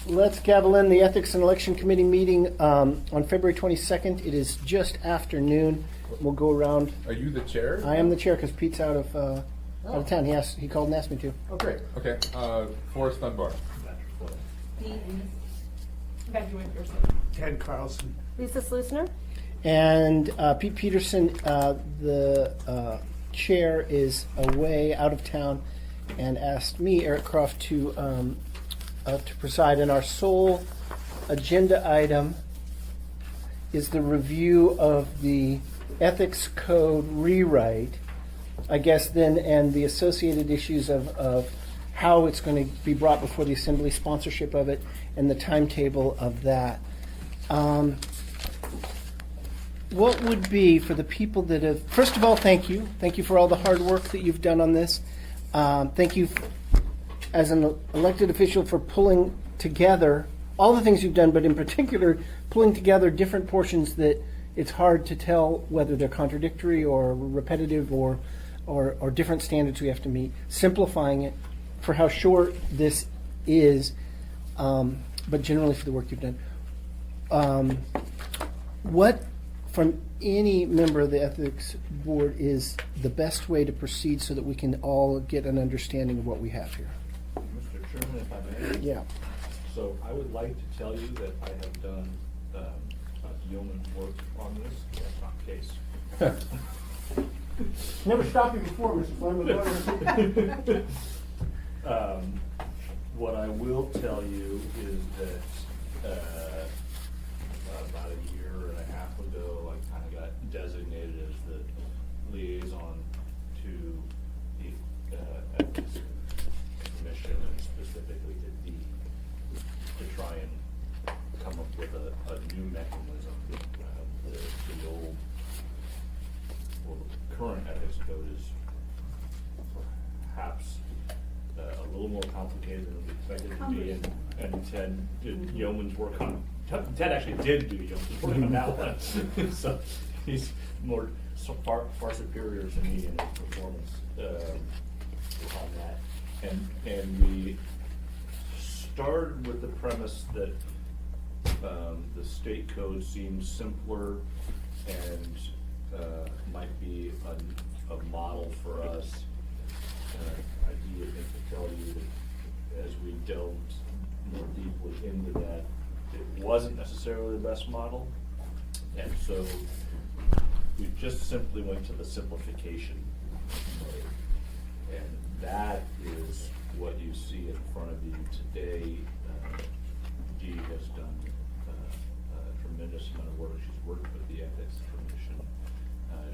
Let's gavel in the Ethics and Election Committee meeting on February 22nd. It is just afternoon. We'll go around. Are you the chair? I am the chair because Pete's out of town. He called and asked me to. Oh, great. Okay. Forrest Dunbar. Ted Carlson. Lisa Slusner. And Pete Peterson, the chair, is away, out of town, and asked me, Eric Croft, to preside. And our sole agenda item is the review of the ethics code rewrite, I guess then, and the associated issues of how it's going to be brought before the Assembly, sponsorship of it, and the timetable of that. What would be for the people that have, first of all, thank you. Thank you for all the hard work that you've done on this. Thank you as an elected official for pulling together all the things you've done, but in particular, pulling together different portions that it's hard to tell whether they're contradictory or repetitive or different standards we have to meet. Simplifying it for how short this is, but generally for the work you've done. What, from any member of the Ethics Board, is the best way to proceed so that we can all get an understanding of what we have here? Mr. Chairman, if I may? Yeah. So I would like to tell you that I have done yeoman's work on this. That's not the case. Never stopped you before, Mr. Flynn. What I will tell you is that about a year and a half ago, I kind of got designated as the liaison to the Ethics Commission, and specifically to D, to try and come up with a new mechanism. The old, well, the current ethics code is perhaps a little more complicated than we expected it to be, and Ted did yeoman's work on. Ted actually did do yeoman's work on that one, so he's far superior to me in his performance on that. And we started with the premise that the state code seems simpler and might be a model for us. I do think to tell you that as we delved more deeply into that, it wasn't necessarily the best model, and so we just simply went to the simplification mode, and that is what you see in front of you today. Dee has done a tremendous amount of work. She's worked with the Ethics Commission.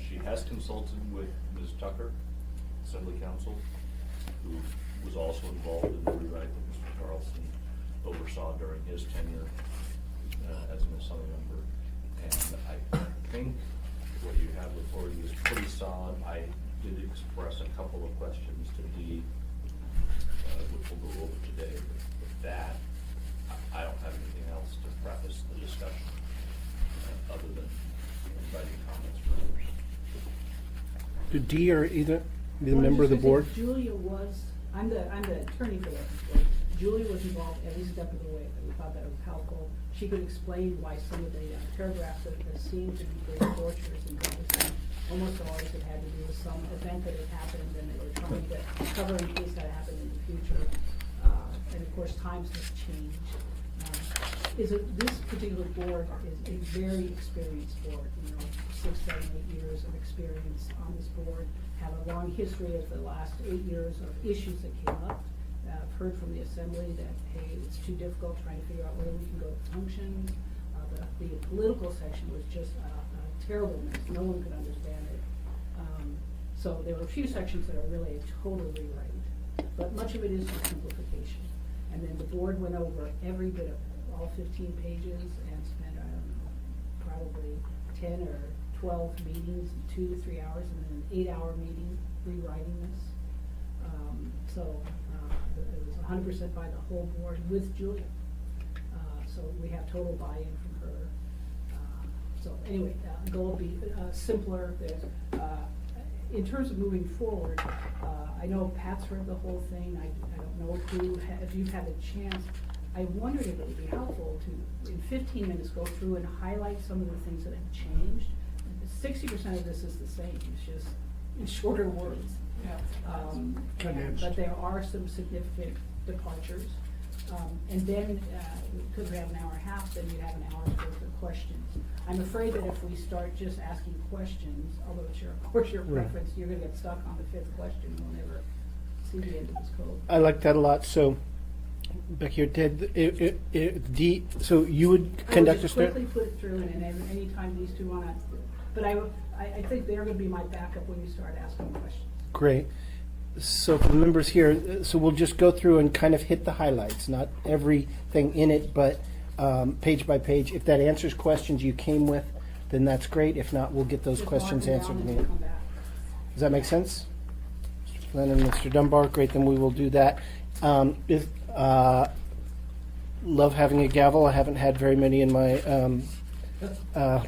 She has consulted with Ms. Tucker, Assembly Counsel, who was also involved in the rewrite that Mr. Carlson oversaw during his tenure as an Assembly member. And I think what you have before you is pretty solid. I did express a couple of questions to Dee, which we'll go over today. With that, I don't have anything else to preface the discussion other than inviting comments from others. Do D or either be the member of the board? Julia was, I'm the attorney for that board. Julia was involved every step of the way, but we thought that was helpful. She could explain why some of the paragraphs that seemed to be very torturous and cumbersome almost always had to do with some event that had happened, and they were trying to cover in case that happened in the future. And of course, times have changed. This particular board is a very experienced board, 6, 7, 8 years of experience on this board, have a long history of the last 8 years of issues that came up. I've heard from the Assembly that, hey, it's too difficult trying to figure out where we can go to functions. The political section was just a terrible mess. No one could understand it. So there were a few sections that are really a total rewrite, but much of it is just simplification. And then the board went over every bit of it, all 15 pages, and spent, I don't know, probably 10 or 12 meetings, 2 to 3 hours, and then an 8-hour meeting rewriting this. It was 100% by the whole board with Julia. So we have total buy-in from her. So anyway, goal will be simpler. In terms of moving forward, I know Pat's heard the whole thing. I don't know if you've had a chance. I wondered if it would be helpful to, in 15 minutes, go through and highlight some of the things that have changed. 60% of this is the same, it's just in shorter words. Condensed. But there are some significant departures. And then, because we have an hour and a half, then you have an hour's worth of questions. I'm afraid that if we start just asking questions, although it's your, of course, your Right. preference, you're gonna get stuck on the 5th question, and we'll never see the end of this code. I like that a lot. So, Becky or Ted, so you would conduct a I would just quickly put it through, and then anytime these two wanna, but I think they're gonna be my backup when you start asking questions. Great. So for the members here, so we'll just go through and kind of hit the highlights, not everything in it, but page by page. If that answers questions you came with, then that's great. If not, we'll get those Just questions mark answered. them down and come back. Does that make sense? Mr. Flynn and Mr. Dunbar, great, then we will do that. Love having a gavel. I haven't had very many in my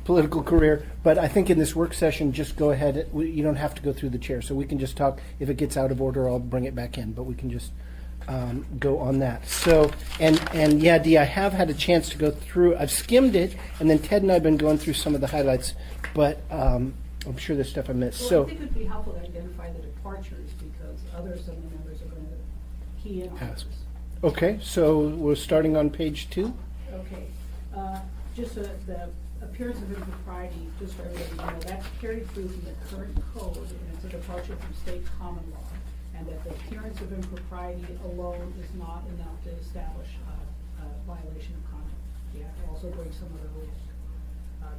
political career, but I think in this work session, just go ahead. You don't have to go through the chair, so we can just talk. If it gets out of order, I'll bring it back in, but we can just go on that. So, and yeah, Dee, I have had a chance to go through. I've skimmed it, and then Ted and I have been going through some of the highlights, but I'm sure there's stuff I missed. Well, So, I think it'd be helpful to identify the departures, because other assembly members are gonna key in on Ask. this. okay, so we're starting on page 2. Okay, just the appearance of impropriety, just for everybody to know, that's carried through from the current code, and it's a departure from state common law, and that the appearance of impropriety alone is not enough to establish a violation of conduct. You have to also bring some other rules.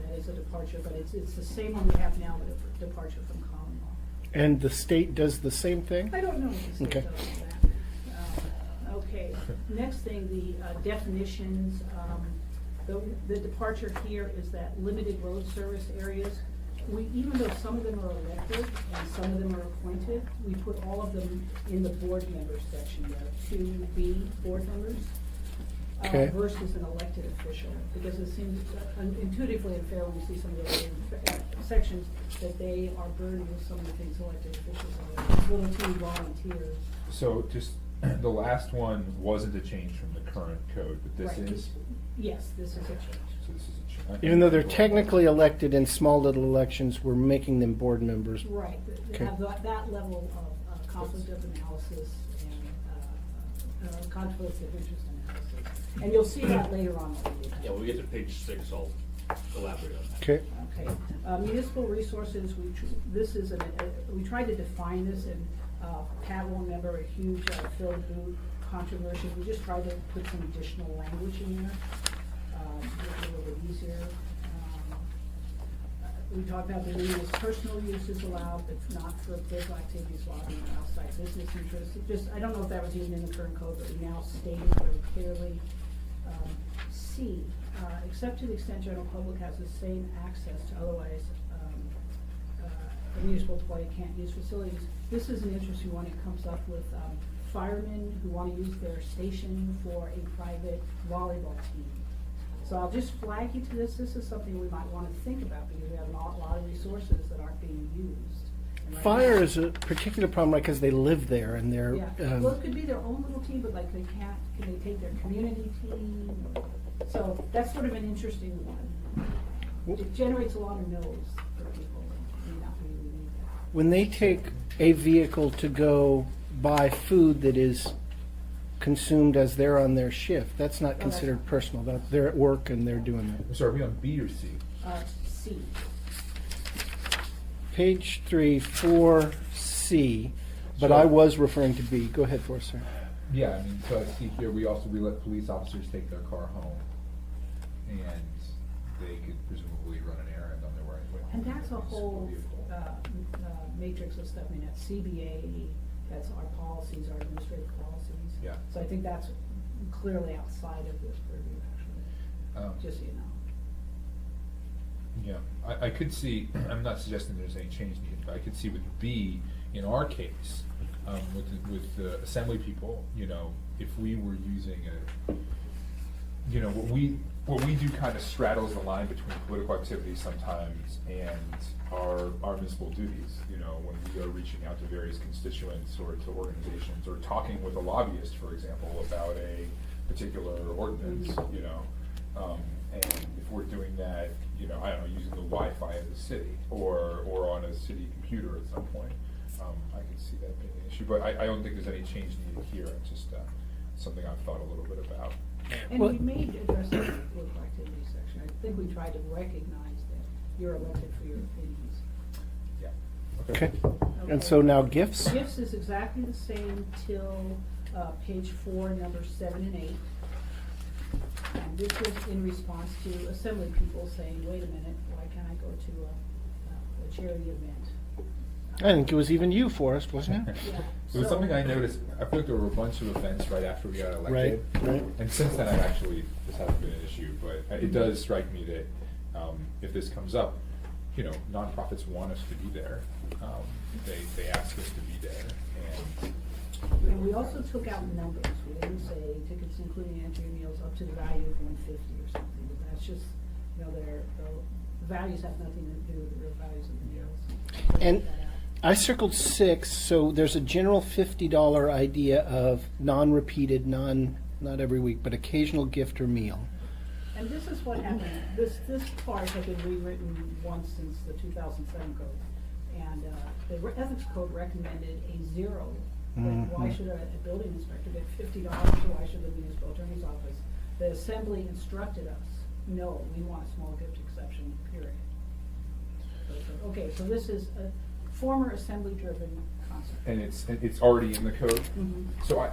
That is a departure, but it's the same one we have now, but a departure from common law. And the state does the same thing? I don't know what the state Okay. does with that. Okay, next thing, the definitions. The departure here is that limited road service areas. Even though some of them are elected and some of them are appointed, we put all of them in the board members section there, to be board members. Okay. Versus an elected official, because it seems intuitively unfair when we see some of the other sections that they are burdened with some of the things elected officials are, little teeny volunteers. So just, the last one wasn't a change from the current code, but this Right. is, Yes, this is a change. so this is a change. Even though they're technically elected in small little elections, we're making them board members. Right, they Okay. have that level of conflict of analysis and conflict of interest analysis. And you'll see that later on. Yeah, when we get to page 6, I'll elaborate on that. Okay. Okay, municipal resources, we tried to define this, and Pat will remember a huge Phil Boot controversy. We just tried to put some additional language in there, make it a little bit easier. We talked about the use personal use is allowed, but not for political activities lobbying or outside business interests. I don't know if that was even in the current code, but we now stated very clearly. C, except to the extent general public has the same access to otherwise, a municipal employee can't use facilities. This is an interesting one. It comes up with firemen who want to use their station for a private volleyball team. So I'll just flag you to this. This is something we might want to think about, because we have a lot of resources that aren't being used. And right Fire now- is a particular problem, right, because they live there and they're, Yeah, well, it could be their own little team, but like they can't, can they take their community team? So that's sort of an interesting one. It generates a lot of no's for people, and may not really need that. when they take a vehicle to go buy food that is consumed as they're on their shift, that's not that's considered not- personal. They're at work and they're doing that. So are we on B or C? C. Page 3, 4C, but So- I was referring to B. Go ahead, Forrester. Yeah, I mean, so I see here, we let police officers take their car home, and they could presumably run an errand on their way. And that's a whole vehicle. matrix of stuff. I mean, that's CBA, that's our policies, our administrative policies. Yeah. So I think that's clearly outside of this purview, actually, just so you know. Yeah, I could see, I'm not suggesting there's any change needed, but I could see with B, in our case, with the assembly people, if we were using what we do kind of straddles the line between political activities sometimes and our municipal duties, when we are reaching out to various constituents or to organizations, or talking with a lobbyist, for example, about a particular ordinance, you know? And if we're doing that, you know, I don't know, using the Wi-Fi of the city, or on a city computer at some point, I can see that being an issue, but I don't think there's any change needed here, it's just, something I've thought a little bit about. And Well- we may address the political activity section. I think we tried to recognize that you're elected for your opinions. Yeah. Okay. And so now gifts? Gifts is exactly the same till page 4, numbers 7 and 8. And this is in response to assembly people saying, wait a minute, why can't I go to a charity event? I think it was even you, Forrest, wasn't it? Yeah. It was So- something I noticed, I feel like there were a bunch of events right after we got elected. Right. And since then, I've actually, this hasn't been an issue, but it does strike me that if this comes up, you know, nonprofits want us to be there. They ask us to be there, and And we also took out numbers. We didn't say tickets including entry meals up to the value of $150 or something. But that's just, you know, the values have nothing to do with the real values of the meals. So we And took that out. I circled 6, so there's a general $50 idea of non-repeated, not every week, but occasional gift or meal. And this is what happened. This part had been rewritten once since the 2007 code. And the ethics code recommended a 0. But why Mhm. should a building inspector get $50, or why should the municipal attorney's office? The assembly instructed us, no, we want a small gift exception, period. So it said, okay, so this is a former assembly-driven concept. and it's already in the code. Mhm. So I'm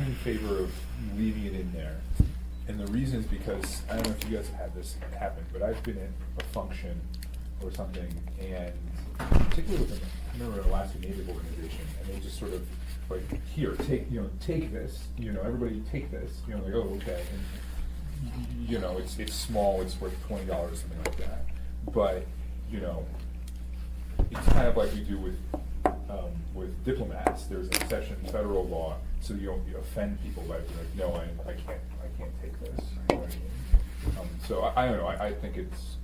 in favor of leaving it in there. And the reason is because, I don't know if you guys have had this happen, but I've been at a function or something, and particularly with I remember an Alaska Native organization, and they just sort of like, here, take this, everybody take this, like, oh, okay. And, it's small, it's worth $20, something like that. But, it's kind of like we do with diplomats. There's an exception in federal law, so you don't offend people by being like, no, I can't take this. You know what I mean? So I don't know. I think it's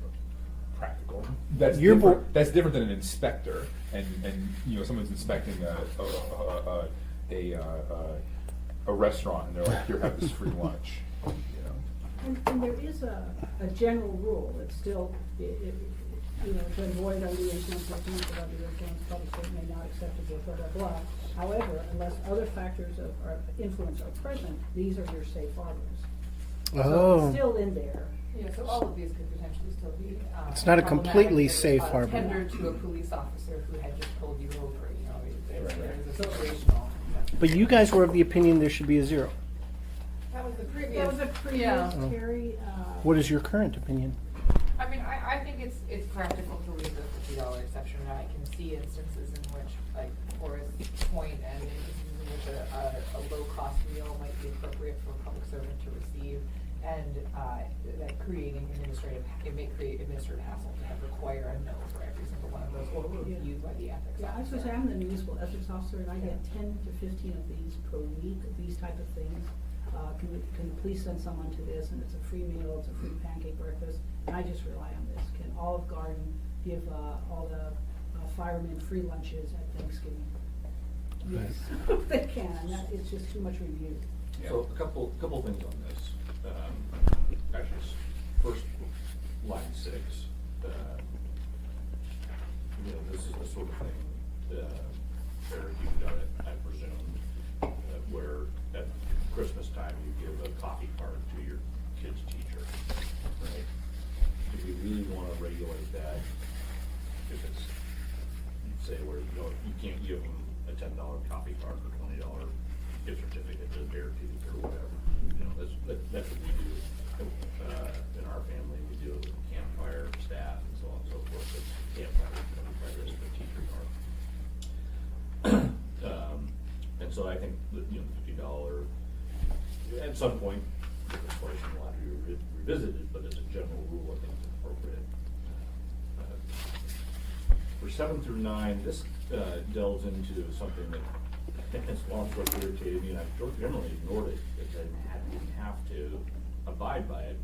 practical. That's Your different. board- That's different than an inspector, and someone's inspecting a restaurant, and they're like, here, have this free lunch. And there is a general rule, it's still, to avoid undue influence of people under the influence, public safety may not acceptable, blah, blah, blah. However, unless other factors of influence are present, these are your safe harbors. So Oh. it's still in there. Yeah, so all of these could potentially still be. It's not a problematic completely if it was safe a harbor. Tender to a police officer who had just pulled you over, there's a So- situational. But you guys were of the opinion there should be a 0. That was the previous. That was a previous, Yeah. Terry. What is your current opinion? I mean, I think it's practical to leave the $50 exception, and I can see instances in which, like, Forrest's point, and instances in which a low-cost meal might be appropriate for a public servant to receive, and that it may create administrative hassle to have require a no for every single one of those, or reviewed by the ethics Yeah, I was officer. gonna say, I'm the municipal ethics officer, and I get 10 to 15 of these per week, these type of things. Can please send someone to this, and it's a free meal, it's a free pancake breakfast, and I just rely on this. Can Olive Garden give all the firemen free lunches at Thanksgiving? Yes, they can, it's just too much review. So a couple things on this. Actually, first, line 6. This is the sort of thing, Eric, you've done it, I presume, where at Christmas time you give a coffee card to your kid's teacher, right? Do we really want to regulate that if it's, say, where you can't give them a $10 coffee card for $20 gift certificate to Bear Teeth or whatever? That's what we do in our family. We do it with campfire staff and so on and so forth. It's campfire is the teacher card. And so I think that, the $50, at some point, the legislation will have to be revisited, but as a general rule, I think it's appropriate. For 7 through 9, this delves into something that has long sort of irritated me, and I've generally ignored it because I didn't have to abide by it,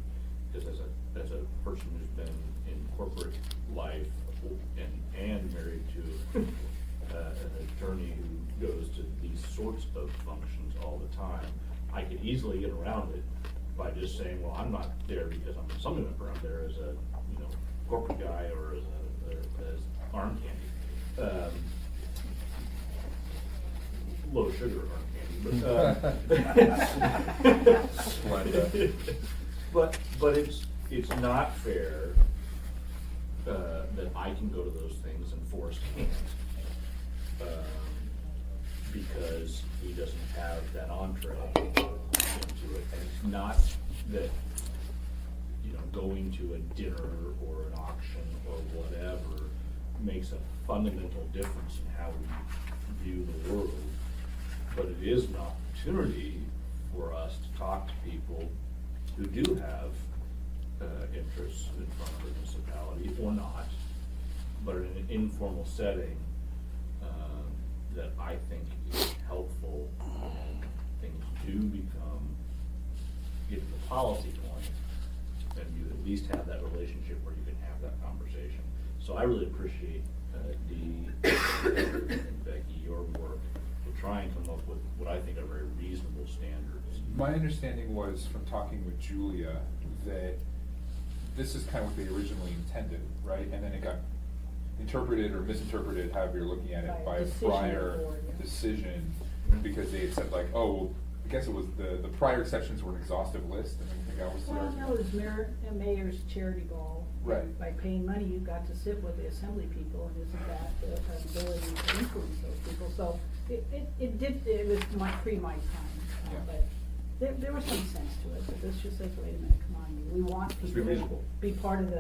because as a person who's been in corporate life and married to an attorney who goes to these sorts of functions all the time, I could easily get around it by just saying, well, I'm not there because I'm a Assembly member, I'm there as a, you know, corporate guy or as arm candy. Low sugar arm candy, Splenda. but it's not fair, that I can go to those things and Forrest can't. Because he doesn't have that entree into it. And it's not that, you know, going to a dinner or an auction or whatever makes a fundamental difference in how we view the world. But it is an opportunity for us to talk to people who do have interests in front of the municipality or not, but in an informal setting that I think is helpful when things do get to the policy point, and you at least have that relationship where you can have that conversation. So I really appreciate Dee and Becky, your work to try and come up with what I think are very reasonable standards. My understanding was from talking with Julia that this is kind of what they originally intended, right? And then it got interpreted or misinterpreted, however you're looking at it, By by a a decision prior board, yeah. decision, because they had said like, oh, well, I guess it was the prior exceptions were an exhaustive list, and I think I was. Well, no, it was mayor's charity ball. Right. By paying money, you got to sit with the assembly people, and isn't that an ability to influence those people? So it was my time, Yeah. but there was some sense to it, but this just says, wait a minute, come on, we want Let's be people to reasonable. be part of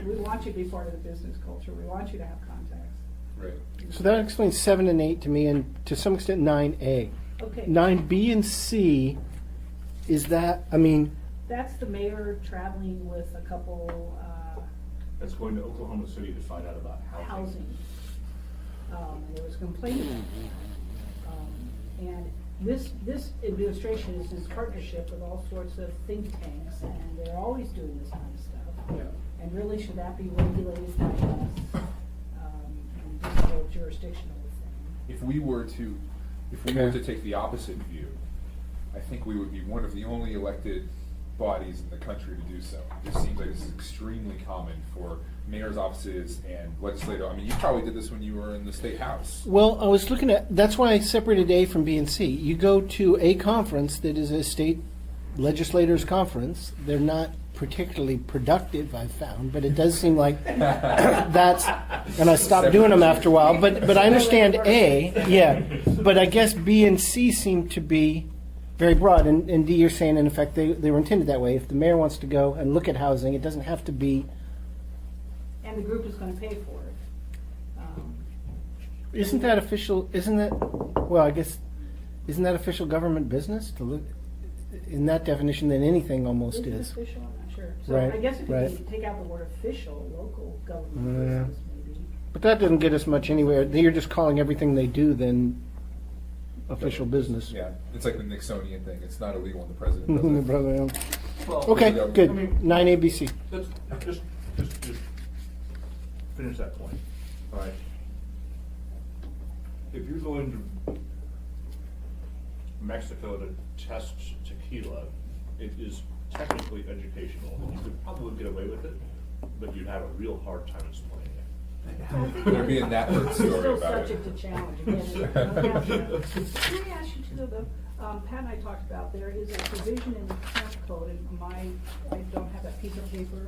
we want you to be part of the business culture, we want you to have contacts. Right. So that explains 7 and 8 to me, and to some extent 9A. Okay. 9B and C, is that, I mean, That's the mayor traveling with a couple, That's going to Oklahoma City to find out about housing. And there was complaining. And this administration is in partnership with all sorts of think tanks, and they're always doing this kind of stuff. Yeah. And really, should that be regulated by us? And this whole jurisdictional thing. If we were to take the opposite view, I think we would be one of the only elected bodies in the country to do so. It just seems like this is extremely common for mayor's offices and legislative. I mean, you probably did this when you were in the state house. well, I was looking at, that's why I separated A from B and C. You go to a conference that is a state legislators conference, they're not particularly productive, I've found, but it does seem like that's, and I stopped doing them after a while, but I understand A, yeah, but I guess B and C seem to be very broad, and D, you're saying, in effect, they were intended that way. If the mayor wants to go and look at housing, it doesn't have to be, And the group is gonna pay for it. isn't that official, isn't that, well, I guess, isn't that official government business to look, in that definition, then anything almost Is it is. official? I'm not sure. So Right, I guess if right. you take out the word official, local government Yeah. business maybe. But that doesn't get us much anywhere. You're just calling everything they do then official business. Yeah, it's like the Nixonian thing. It's not illegal when the president does Mhm, it. brother, yeah. Well, Okay, I good. mean- 9ABC. Let's just finish that point, all right? If you're going to Mexico to test tequila, it is technically educational, and you could probably get away with it, but you'd have a real hard time explaining it. There'd be a Natworth It's story still about subject it. to challenge again. Let me ask you too, though, Pat and I talked about, there is a provision in the current code, and I don't have that piece of paper.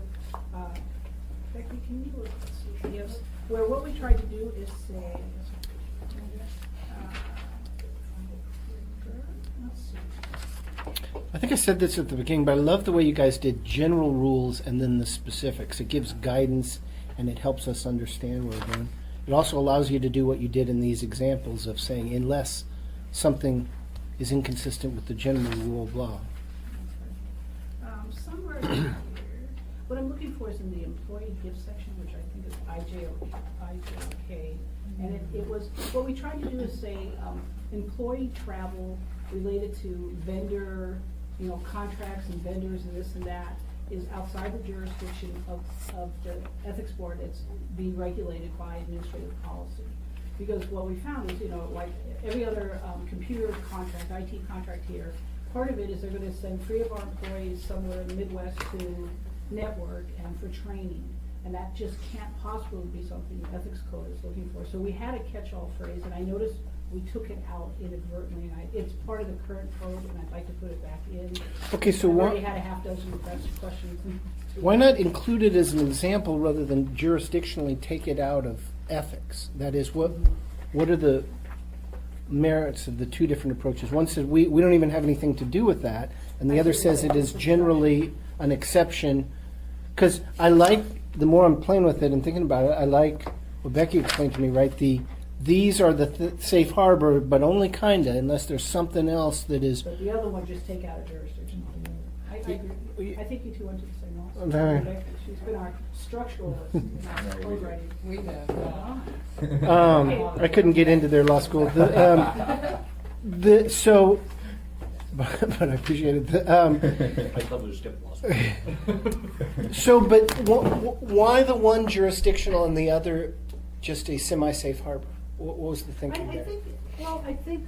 Becky, can you look, let's see, yes, where what we tried to do is say, let's see. I think I said this at the beginning, but I love the way you guys did general rules and then the specifics. It gives guidance and it helps us understand where we're going. It also allows you to do what you did in these examples of saying, unless something is inconsistent with the general rule of law. Somewhere in here, what I'm looking for is in the employee gift section, which I think is IJK. And it was, what we tried to do is say, employee travel related to vendor, contracts and vendors and this and that is outside the jurisdiction of the ethics board. It's being regulated by administrative policy. Because what we found is, like every other computer contract, IT contract here, part of it is they're gonna send 3 of our employees somewhere in the Midwest to network and for training. And that just can't possibly be something the ethics code is looking for. So we had a catch-all phrase, and I noticed we took it out inadvertently, and it's part of the current code, and I'd like to put it back in. Okay, so I've why, already had a half dozen questions. why not include it as an example rather than jurisdictionally take it out of ethics? That is, what are the merits of the two different approaches? One says we don't even have anything to do with that, and the other says it is generally an exception. Because I like, the more I'm playing with it and thinking about it, I like what Becky explained to me, right? These are the safe harbor, but only kinda, unless there's something else that is. But the other one, just take out a jurisdiction. I agree. I think you two went to the same law school. Very. Rebecca, she's been our structuralist in our code writing. We know. I couldn't get into their law school. So, but I appreciate it. I probably just skipped lost. So, but why the one jurisdictional and the other just a semi-safe harbor? What was the thinking there? I think,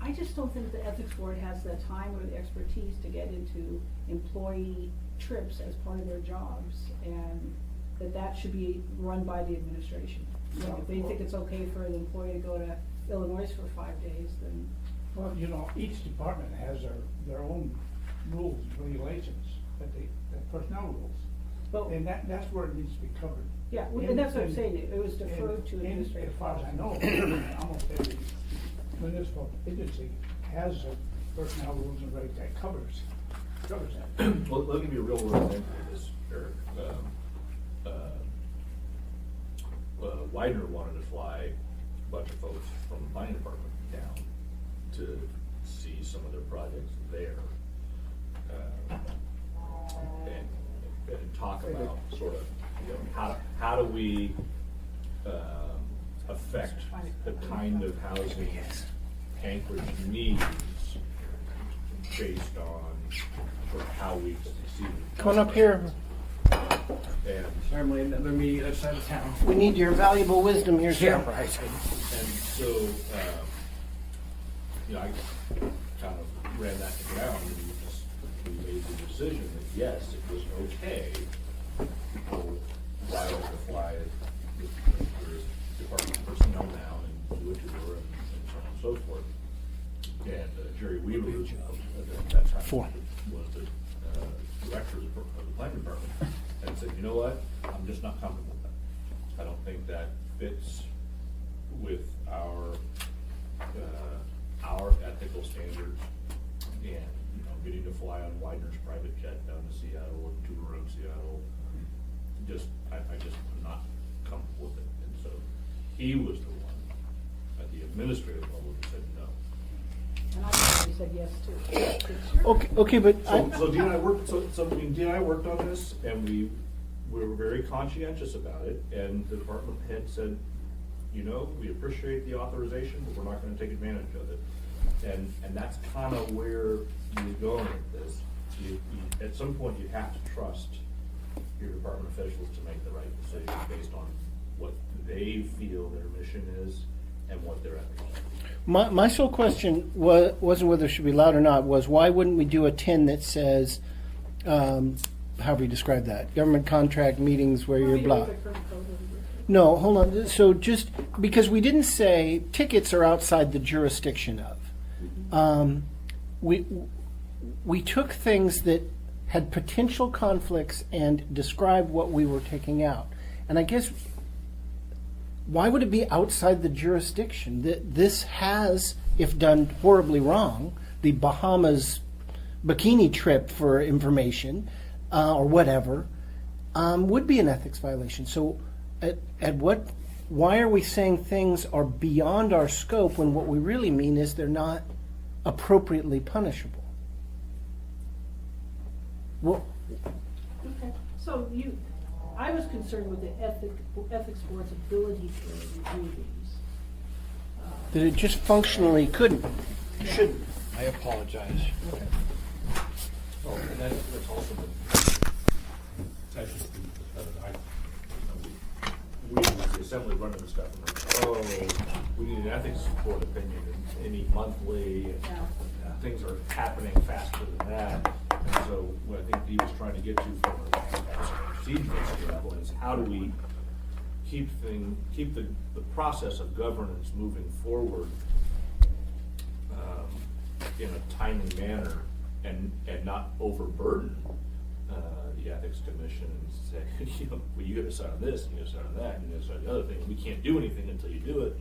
I just don't think the ethics board has the time or the expertise to get into employee trips as part of their jobs, and that should be run by the administration. You know, if they think it's okay for an employee to go to Illinois for 5 days, then. Well, you know, each department has their own rules, regulations, the personnel rules. But, And that's where it needs to be covered. yeah, and that's what I'm saying, it was deferred to And administrative. as far as I know, almost every municipal agency has a personnel rules and regs that covers that. Well, let me be a real world example of this, Eric. Widener wanted to fly a bunch of folks from the planning department down to see some of their projects there. And talk about sort of, you know, how do we affect the kind of housing Anchorage needs based on sort of how we succeed. Come on up here. And Normally another meeting outside of town. We need your valuable wisdom here, sir. And so, you know, I kind of ran that to ground and we made the decision that yes, it was okay for Wilder to fly the department personnel down and do a tour and so on and so forth. And Jerry Wheeler, at that time, Four. was the director of the planning department, and said, you know what, I'm just not comfortable with that. I don't think that fits with our ethical standards, and, you know, getting to fly on Widener's private jet down to Seattle and tour around Seattle, I just am not comfortable with it. And so he was the one at the administrative level who said no. And I probably said yes too. Okay, but So Dean and I worked, Dean and I worked on this, and we were very conscientious about it, and the department head said, you know, we appreciate the authorization, but we're not gonna take advantage of it. And that's kind of where you're going with this. At some point, you have to trust your department officials to make the right decision based on what they feel their mission is and what their ethics are. my sole question wasn't whether it should be loud or not, was why wouldn't we do a 10 that says, however you describe that, government contract meetings where you're blah. No, hold on. So just because we didn't say tickets are outside the jurisdiction of, we took things that had potential conflicts and described what we were taking out. And I guess, why would it be outside the jurisdiction? This has, if done horribly wrong, the Bahamas bikini trip for information or whatever, would be an ethics violation. So why are we saying things are beyond our scope when what we really mean is they're not appropriately punishable? Well, Okay, so I was concerned with the ethics board's ability to review these. that it just functionally couldn't, shouldn't. I apologize. Oh, and that's also been, we, as the assembly, running the stuff, and we're like, oh, we need an ethics board opinion, and they need monthly, and Yeah. things are happening faster than that. And so what I think Dee was trying to get to from a procedural standpoint is how do we keep the process of governance moving forward in a timely manner and not overburden the ethics commission and say, you know, well, you gotta sign on this, and you gotta sign on that, and you gotta sign on the other thing. We can't do anything until you do it.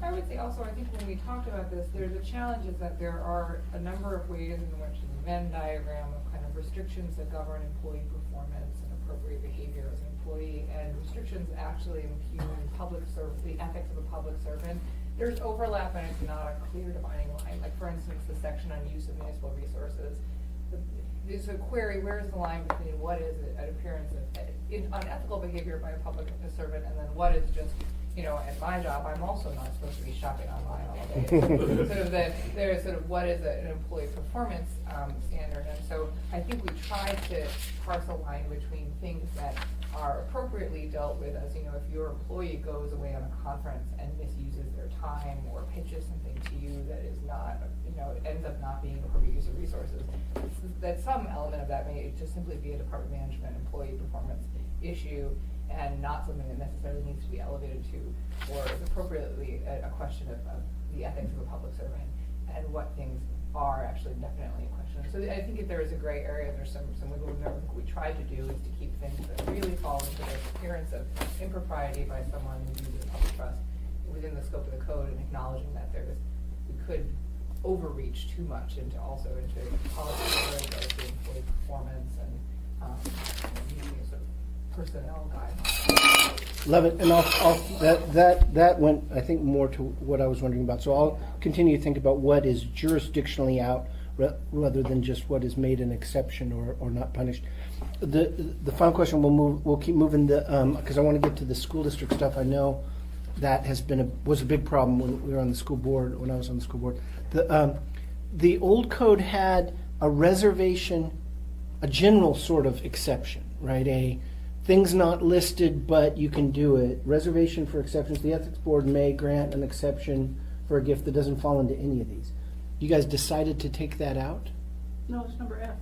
I would say also, I think when we talked about this, there's a challenge is that there are a number of ways in which the Venn diagram of kind of restrictions that govern employee performance and appropriate behavior as an employee, and restrictions actually impugn the ethics of a public servant. There's overlap and it's not a clear dividing line. Like for instance, the section on use of municipal resources. There's a query, where is the line between what is an appearance of unethical behavior by a public servant, and then what is just, you know, at my job, I'm also not supposed to be shopping online all day. There's sort of what is an employee performance standard, and so I think we try to parse a line between things that are appropriately dealt with as, you know, if your employee goes away on a conference and misuses their time or pitches something to you that is not, you know, it ends up not being appropriate use of resources, that some element of that may just simply be a department management employee performance issue and not something that necessarily needs to be elevated to, or is appropriately a question of the ethics of a public servant, and what things are actually definitely a question. So I think if there is a gray area, there's some wiggle room there. What we try to do is to keep things that really fall into the appearance of impropriety by someone who uses public trust within the scope of the code, and acknowledging that we could overreach too much into policy regulatory employee performance and using sort of personnel guidelines. Love it, and that went, I think, more to what I was wondering about. So I'll continue to think about what is jurisdictionally out rather than just what is made an exception or not punished. The final question, we'll keep moving because I want to get to the school district stuff. I know that was a big problem when we were on the school board, when I was on the school board. The old code had a reservation, a general sort of exception, right? Things not listed, but you can do it. Reservation for exceptions. The ethics board may grant an exception for a gift that doesn't fall into any of these. You guys decided to take that out? No, it's number F.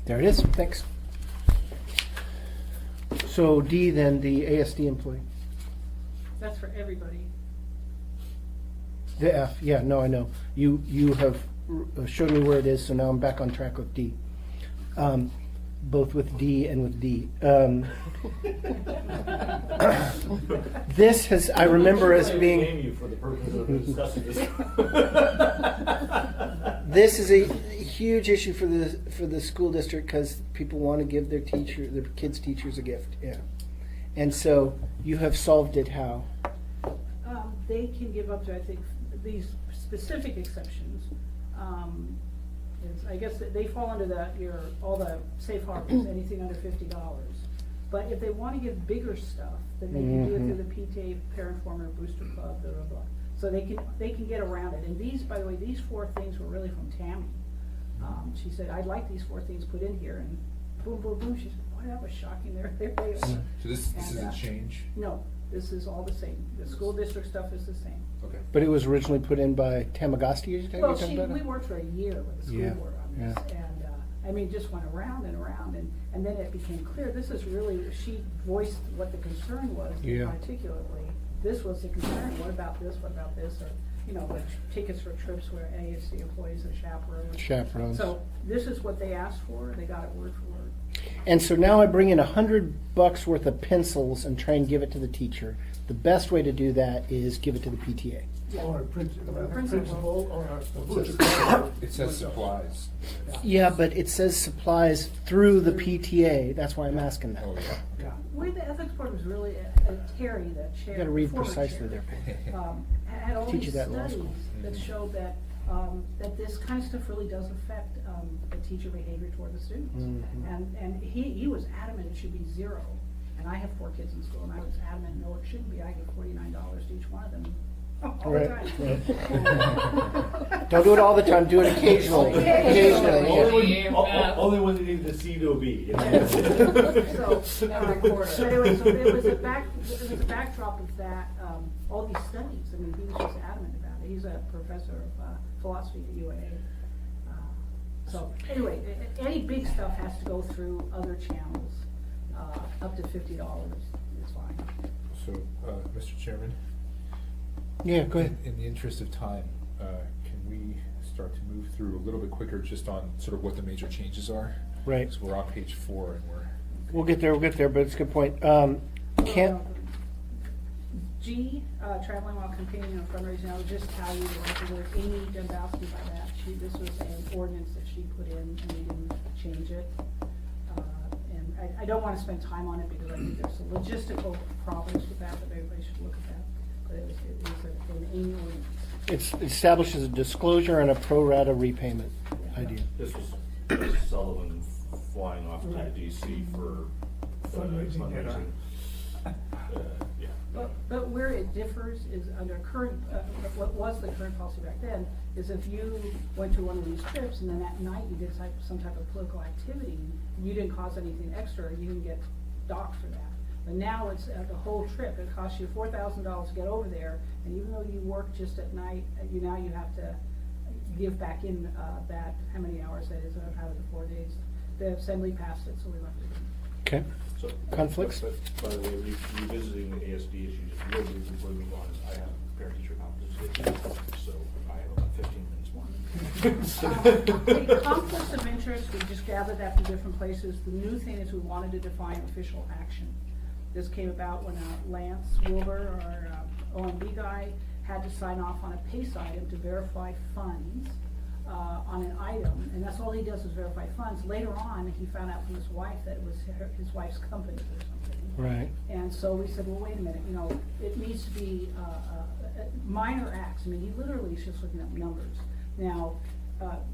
There it is. Thanks. So D then, the ASD employee. That's for everybody. The F, yeah, no, I know. You have showed me where it is, so now I'm back on track with D. Both with D and with D. This has, I remember as being... Name you for the purpose of discussing this. This is a huge issue for the school district because people want to give their kids' teachers a gift, yeah. And so you have solved it how? They can give up to, I think, these specific exceptions. I guess that they fall under that, all the safe harbors, anything under $50. But if they want to give bigger stuff, then they can do it through the PTA, Parent Former, Booster Club, blah, blah, blah. So they can get around it. And these, by the way, these 4 things were really from Tammy. She said, I'd like these 4 things put in here, and boom, boom, boom. She said, boy, that was shocking. There they are. So this And, isn't change? No, this is all the same. The school district stuff is the same. Okay. But it was originally put in by Tamagotchi? Well, we worked for a year with the school Yeah, board on this, and, I mean, just went around and around, and then it became clear, this is really, she voiced what the concern was Yeah. articulately. This was the concern, what about this, or, you know, like tickets for trips where ASC employees are chaperones. Chaperones. So, this is what they asked for, they got it word for word. And so now I bring in $100 worth of pencils and try and give it to the teacher. The best way to do that is give it to the PTA. Or a principal, or It says supplies. Yeah, but it says supplies through the PTA. That's why I'm asking that. Oh, yeah. yeah. The way the ethics board was really, Terry, the chair. You got to read former precisely chair, there. Had all Teach these you that in law studies school. that showed that, that this kind of stuff really does affect the teacher behavior toward the students. And he was adamant it should be 0. And I have 4 kids in school, and I was adamant, no, it shouldn't be. I give $49 to each one of them all the Right, time. Don't do it all the time, do it occasionally. Occasionally, yeah. Only when you need the C to a B. You know? So, Every quarter. so anyway, so it was a backdrop of that, all these studies. I mean, he was just adamant about it. He's a professor of philosophy at UAA. So anyway, any big stuff has to go through other channels. Up to $50 is fine. So, Mr. Chairman, Yeah, go ahead. in the interest of time, can we start to move through a little bit quicker just on sort of what the major changes are? Right. So we're on page 4 and we're. We'll get there, but it's a good point. Can't, G, traveling while campaigning on fundraising, I would just tell you the word Amy Dombowski by that. This was an ordinance that she put in and we didn't change it. And I don't want to spend time on it because I think there's some logistical problems with that, but everybody should look at that. But it was an Amy ordinance. it establishes a disclosure and a pro rata repayment idea. This was Sullivan flying off to DC for Fundraising. Yeah. But where it differs is under current, what was the current policy back then, is if you went to one of these trips and then that night you did some type of political activity, you didn't cause anything extra, you didn't get docked for that. But now it's the whole trip, it costs you $4,000 to get over there, and even though you work just at night, now you have to give back in that, how many hours that is out of the 4 days. The assembly passed it, so we left it in. Okay, So, Conflicts? By the way, revisiting the ASD issue, just real briefly before we move on, is I have parent-teacher conferences, so I have about 15 minutes more. The conflicts of interest, we just gathered that from different places. The new thing is we wanted to define official action. This came about when Lance Wilbur, our OMB guy, had to sign off on a PACE item to verify funds on an item, and that's all he does is verify funds. Later on, he found out from his wife that it was his wife's company or something. right. And so we said, well, wait a minute, it needs to be minor acts. I mean, he literally is just looking up numbers. Now,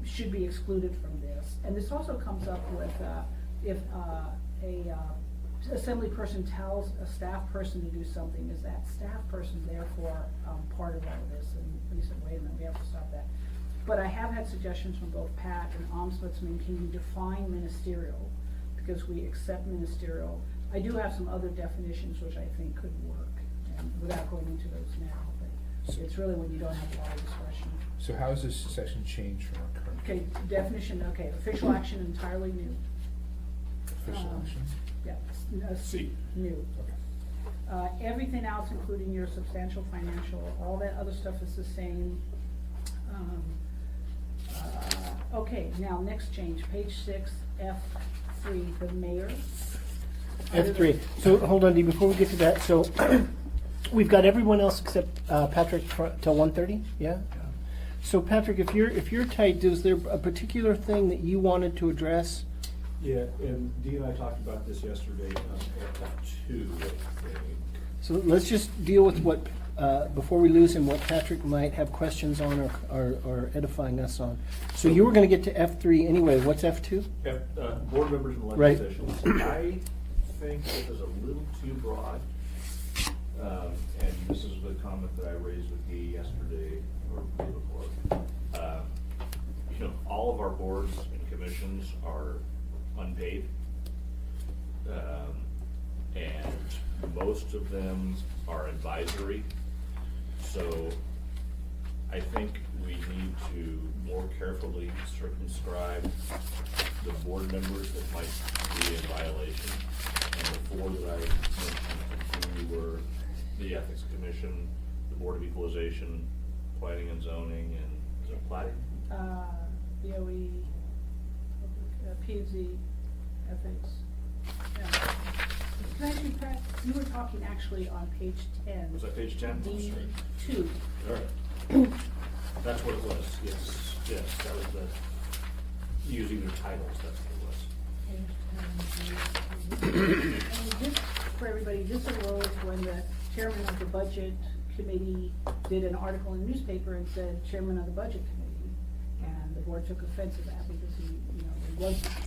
should be excluded from this. And this also comes up with if a assembly person tells a staff person to do something, is that staff person therefore part of all of this? And we said, wait a minute, we have to stop that. But I have had suggestions from both Pat and Ombudsman, can you define ministerial? Because we accept ministerial. I do have some other definitions which I think could work, and without going into those now, but it's really when you don't have a lot of discretion. So how is this section changed from our current? Okay, definition, okay, official action entirely new. Official action? Yeah, C. new. Okay. Everything else, including your substantial financial, all that other stuff is the same. Okay, now next change, page 6, F3, the mayor. F3. So hold on, Dee, before we get to that, so we've got everyone else except Patrick till 1:30, yeah? So Patrick, if you're tight, is there a particular thing that you wanted to address? Yeah, and Dee and I talked about this yesterday at F2, I think. So let's just deal with what, before we lose him, what Patrick might have questions on or edifying us on. So you were gonna get to F3 anyway, what's F2? Board members and Right. elected officials. I think this is a little too broad. And this is the comment that I raised with Dee yesterday or the day before. All of our boards and commissions are unpaid. And most of them are advisory. So I think we need to more carefully circumscribe the board members that might be in violation. And the 4 that I mentioned were the Ethics Commission, the Board of Equalization, Planning and Zoning, and is it Plating? BOE, P&Z, ethics. Yeah. Can I ask you, Pat, you were talking actually on page 10. Was that page 10? D2. All right. That's what it was, yes, that was using their titles, that's what it was. And this, for everybody, this arose when the chairman of the budget committee did an article in the newspaper and said chairman of the budget committee. And the board took offense to that because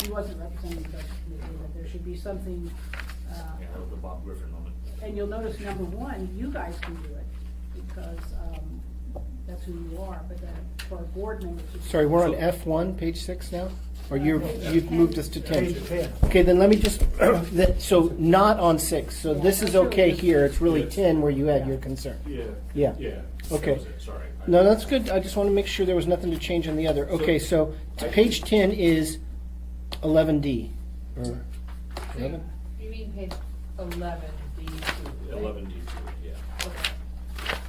he wasn't representing the budget committee, that there should be something, Yeah, that was the Bob Griffin moment. and you'll notice number 1, you guys can do it. because, that's who you are, but then for our board members. it's- Sorry, we're on F1, page 6 now? Or you've moved us to 10? Page 10. Okay, then let me just, so not on 6, so this is okay here, it's really 10 where you had your concern. Yeah. Yeah. Yeah. Okay. That was it, sorry. No, that's good, I just want to make sure there was nothing to change on the other. Okay, so page 10 is 11D. Or 11? You mean page 11, D2? 11 D2, yeah. Okay.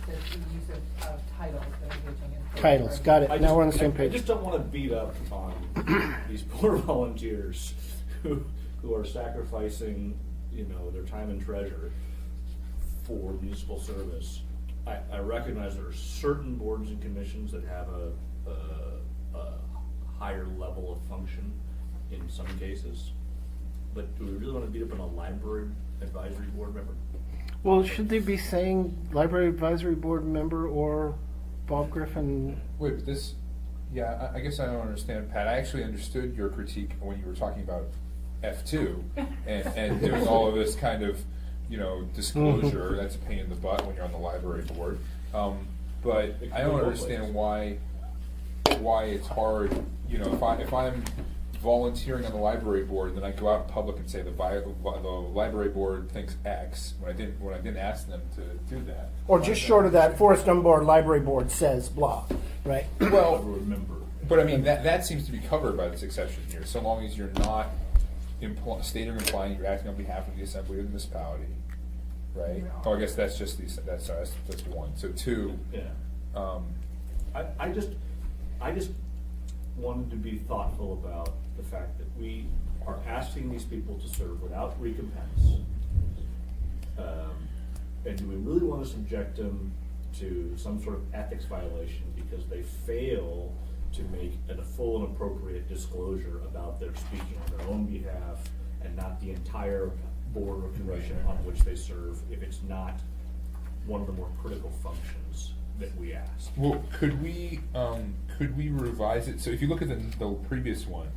The use of titles that are engaging in. Titles, got it, now we're on the same I page. just don't want to beat up on these poor volunteers who are sacrificing, their time and treasure for municipal service. I recognize there are certain boards and commissions that have a higher level of function in some cases. But do we really want to beat up on a library advisory board member? Well, should they be saying library advisory board member or Bob Griffin? Wait, but this, yeah, I guess I don't understand, Pat. I actually understood your critique when you were talking about F2 and doing all of this kind of, disclosure. That's a pain in the butt when you're on the library board. But I don't understand why it's hard, if I'm volunteering on the library board, then I go out in public and say the library board thinks X when I didn't ask them to do that. Or just short of that, Forest Dunbar Library Board says blah, right? Well, Remember. but I mean that seems to be covered by this exception here, so long as you're not stating or implying you're acting on behalf of the assembly or the municipality, right? Oh, I guess that's just that's one. So 2. Yeah. I just wanted to be thoughtful about the fact that we are asking these people to serve without recompense. And do we really want to subject them to some sort of ethics violation because they fail to make a full and appropriate disclosure about their speaking on their own behalf and not the entire board or commission on which they serve if it's not one of the more critical functions that we asked? Well, could we revise it? So if you look at the previous one,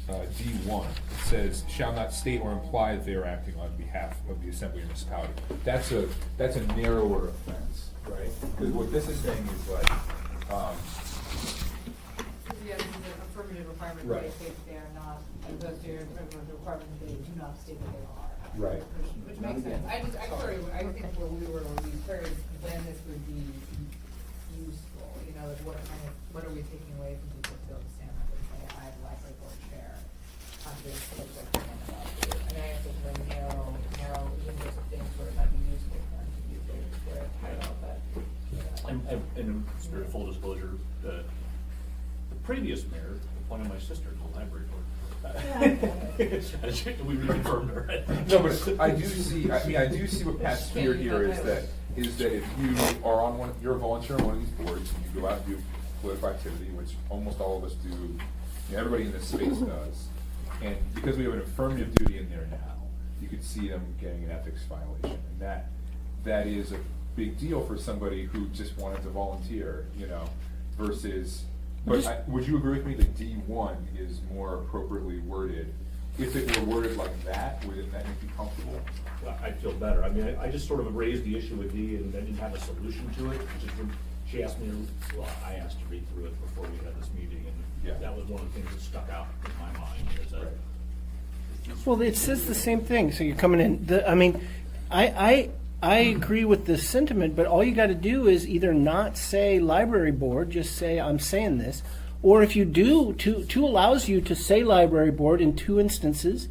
D1, it says shall not state or imply that they are acting on behalf of the assembly or municipality. That's a narrower offense, right? Because what this is saying is like, Yeah, this is an affirmative requirement that they state that they are not, as opposed to a requirement that they do not state that they are. Right. Which makes sense. I think where we were a least clear is when this would be useful, like what are we taking away from people to be able to stand up and say, I have a library board chair, I'm this subject matter about it. And I think the narrow universe of things where it might be useful for them to use their title, but. And in spirit of full disclosure, the previous mayor appointed my sister to the library board. We reconfirmed her. no, but I do see what Pat's fear here is that if you are on you're a volunteer on one of these boards, and you go out and do political activity, which almost all of us do, everybody in this space does, and because we have an affirmative duty in there now, you could see them getting an ethics violation, and that is a big deal for somebody who just wanted to volunteer, versus. But would you agree with me that D1 is more appropriately worded? If it were worded like that, wouldn't that make you comfortable? I'd feel better. I mean, I just sort of raised the issue with D and I didn't have a solution to it. She asked me, I asked to read through it before we had this meeting, and that was one of the things that stuck out in my mind. Is that Well, it says the same thing, so you're coming in, I agree with this sentiment, but all you gotta do is either not say library board, just say I'm saying this, or if you do, two allows you to say library board in 2 instances,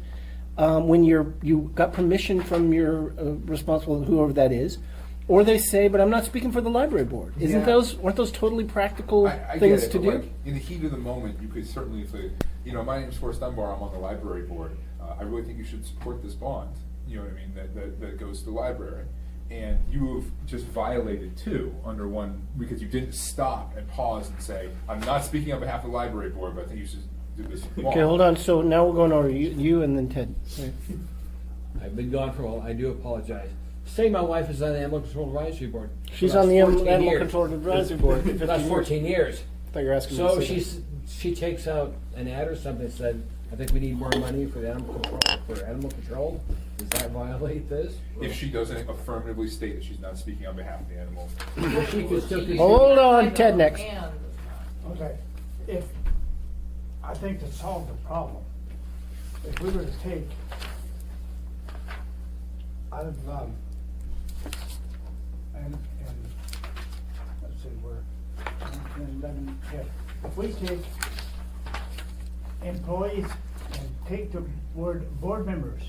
when you got permission from your responsible, whoever that is, or they say, but I'm not speaking for the library board. Weren't those totally practical I things get it, to but do? like, in the heat of the moment, you could certainly say, my name's Forrest Dunbar, I'm on the library board. I really think you should support this bond, you know what I mean, that goes to the library. And you have just violated 2 under 1 because you didn't stop and pause and say, I'm not speaking on behalf of the library board, but I think you should do this bond. Okay, hold on, so now we're going over you and then Ted. I've been gone for a while, I do apologize. Say my wife is on the Animal Control Advisory Board. She's for on the 14 Animal years. Control Advisory Board. For the last 14 years. I thought you were asking me So to say that. she takes out an ad or something that said, I think we need more money for the animal control, Does that violate this? If she doesn't affirmatively state that she's not speaking on behalf of the animal. Well, she could still continue. Hold on, Ted, next. And Okay, I think to solve the problem, if we were to take out of, and, let's see, we're 10, 11, yeah. If we take employees and take the word board members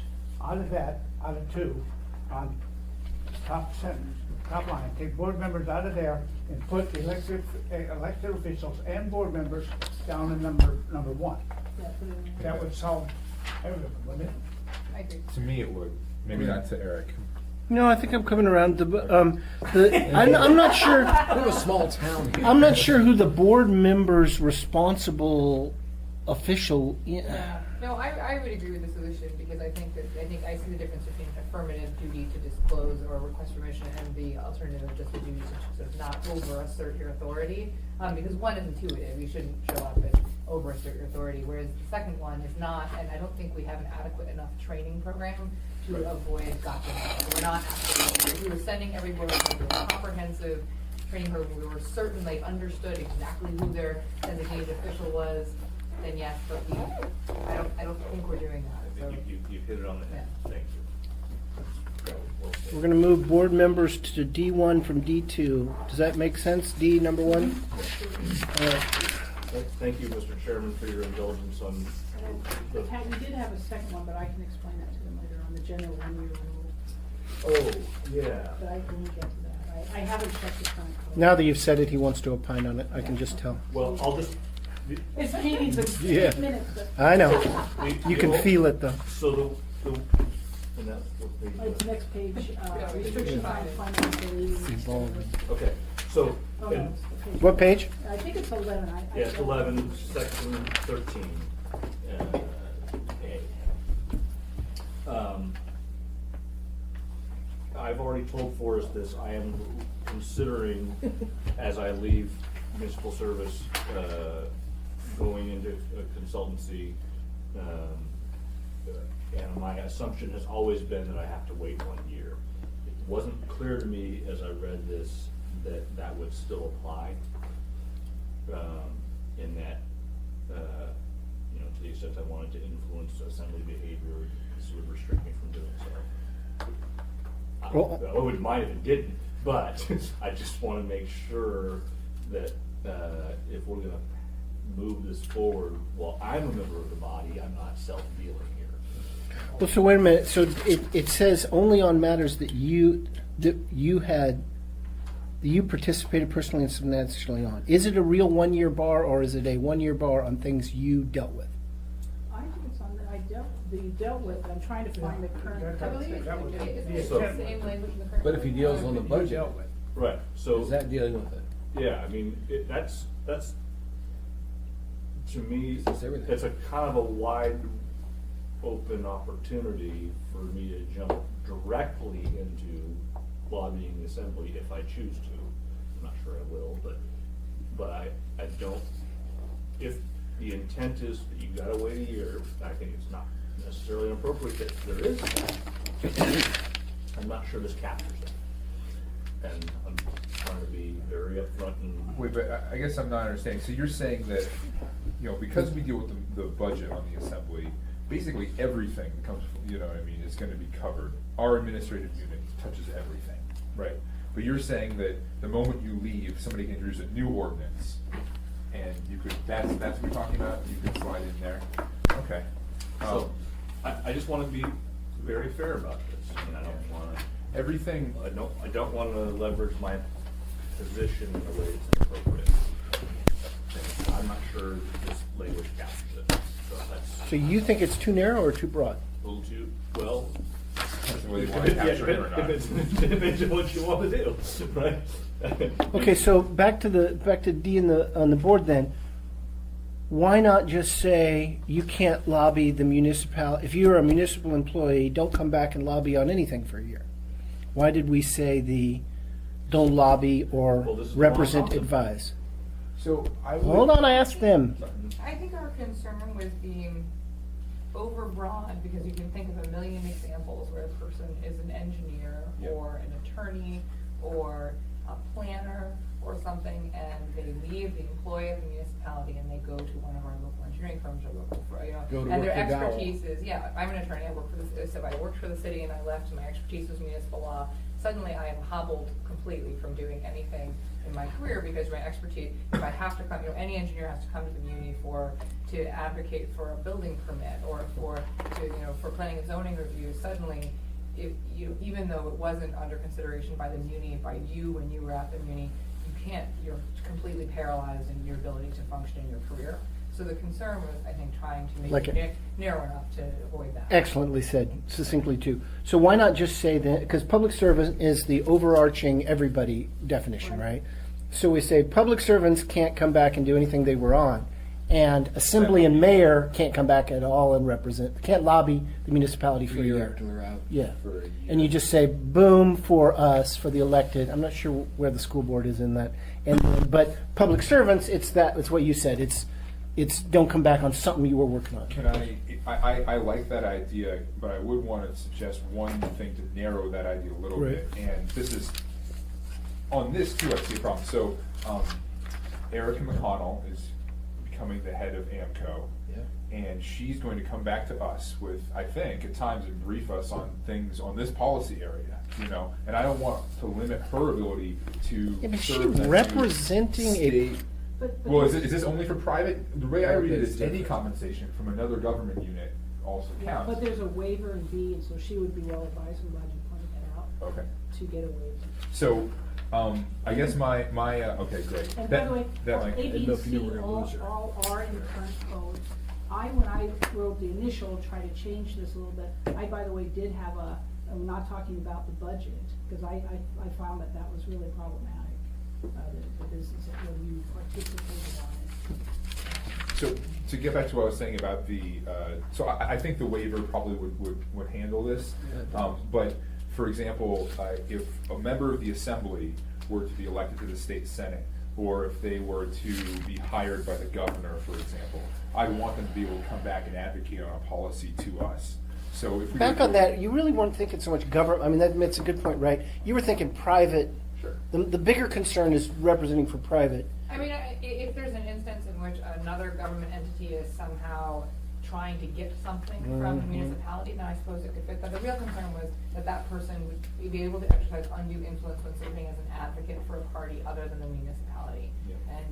out of that, out of 2, on top sentence, top line, take board members out of there and put elected officials and board members down in number 1. Yeah, put it in there. That would solve everything, wouldn't it? I agree. To me, it would. Maybe not to Eric. No, I think I'm coming around. I'm not sure. We're a small town here. I'm not sure who the board member's responsible official. Yeah. No, I would agree with the solution, because I think I see the difference between affirmative duty to disclose or request permission and the alternative of just the duty to sort of not over assert your authority. Because one is intuitive, you shouldn't show up and over assert your authority, whereas the second one is not, and I don't think we have an adequate enough training program to avoid gotcha. We're not actually, if we were sending every board member a comprehensive training program, we were certain they understood exactly who their designated official was, then yes, but I don't think we're doing that, I so. think you've hit it on the head. Thank you. Well said. We're going to move board members to D1 from D2. Does that make sense? D number 1. All right. Thank you, Mr. Chairman, for your indulgence on the. We did have a second one, but I can explain that to them later on, the general 1-year rule. Oh, yeah. But I can get to that. I haven't checked the current code. Now that you've said it, he wants to opine on it. I can just tell. Well, I'll just. It's meetings of Yeah. minutes, but I know. You can feel it though. So and that's what they. it's next page, restriction on financial leave. Okay, so, Oh, no, and, it's the page. What page? I think it's 11. yeah, it's 11, section 13. A. I've already told Forrest this, I am considering, as I leave municipal service, going into a consultancy, and my assumption has always been that I have to wait 1 year. It wasn't clear to me as I read this that that would still apply, in that, to the extent I wanted to influence assembly behavior, this would restrict me from doing so. Well- I wouldn't mind if it didn't, but I just want to make sure that if we're going to move this forward, while I'm a member of the body, I'm not self-dealing here. Well, so wait a minute. So it says only on matters that you participated personally and substantially on. Is it a real 1-year bar, or is it a 1-year bar on things you dealt with? I think it's on the dealt with. I'm trying to find the current. I believe it's, That was isn't it the the intent. same language in the current? But if he deals on the You budget, dealt with. Right, so. is that dealing with it? Yeah, I mean, that's, to me, It's everything. it's a kind of a wide open opportunity for me to jump directly into lobbying the assembly if I choose to. I'm not sure I will, but I don't, if the intent is that you gotta wait a year, I think it's not necessarily appropriate that there is. I'm not sure this captures it. And I'm trying to be very upfront and. Wait, but I guess I'm not understanding. So you're saying that, because we deal with the budget on the assembly, basically everything that comes, is going to be covered. Our administrative unit touches everything, right? But you're saying that the moment you leave, somebody can introduce a new ordinance, and you could, that's what you're talking about, you could slide in there? Okay. So, I just wanna be very fair about this, and I don't wanna, Everything, I don't wanna leverage my position in a way that's inappropriate. And I'm not sure this language captures it, so that's So you think it's too narrow or too broad? a little too, well. depends on whether you want to capture it or not. Depends on what you wanna do, right? Okay, so back to D on the board then. Why not just say you can't lobby the if you're a municipal employee, don't come back and lobby on anything for a year? Why did we say don't lobby or Well, this is represent, awesome. advise? So I would. Hold on, I asked them. I think our concern was being overbroad because you can think of a million examples where a person is an engineer Yeah. or an attorney or a planner or something, and they leave the employ of the municipality and they go to one of our local engineering firms or local, Go to and their work for Dow. expertise is, yeah, I'm an attorney, I work for the, so I worked for the city and I left, and my expertise was municipal law. Suddenly I am hobbled completely from doing anything in my career because my expertise, if I have to come, any engineer has to come to the muni to advocate for a building permit or for planning and zoning review, suddenly, even though it wasn't under consideration by the muni, by you when you were at the muni, you're completely paralyzed in your ability to function in your career. So the concern was, I think, trying to make Like it narrow enough to avoid that. Excellently said, succinctly too. So why not just say that, because public servant is the overarching everybody definition, right? So we say public servants can't come back and do anything they were on, and assembly and mayor can't come back at all and can't lobby the municipality for a year. After they're out. Yeah, For a year. and you just say, boom, for us, for the elected, I'm not sure where the school board is in that, but public servants, it's what you said, it's don't come back on something you were working on. Can I like that idea, but I would want to suggest one thing to narrow that idea a little Right. bit. And this is, on this too, I see a problem. So, Erica McConnell is becoming the head of AMCO. Yeah. And she's going to come back to us with, I think, at times, and brief us on things on this policy area, and I don't want to limit her ability to Yeah, but she's serve as a representing a- state. But Well, is this only for private? The way I read it is Private any is compensation from another government unit also Yeah, counts. but there's a waiver in B, and so she would be well advised, I'm glad you pointed that out, Okay, to get a waiver. so, I guess my, okay, great. And by That- the way, that might- A, didn't B, know and if you knew C, we were gonna lose her. all are in the current code. When I wrote the initial, tried to change this a little bit, I, by the way, did have I'm not talking about the budget, because I found that was really problematic, the business, when you participated on it. So, to get back to what I was saying about so I think the waiver probably would handle this. But, for example, if a member of the assembly were to be elected to the state senate, or if they were to be hired by the governor, for example, I want them to be able to come back and advocate on a policy to us. So if we Back were on to- that, you really weren't thinking so much government, I mean, that's a good point, right? You were thinking private. Sure. The bigger concern is representing for private. I mean, if there's an instance in which another government entity is somehow trying to get something from the Mhm. municipality, then I suppose it could fit. But the real concern was that person would be able to exercise undue influence when serving as an advocate for a party other than the municipality. Yeah. And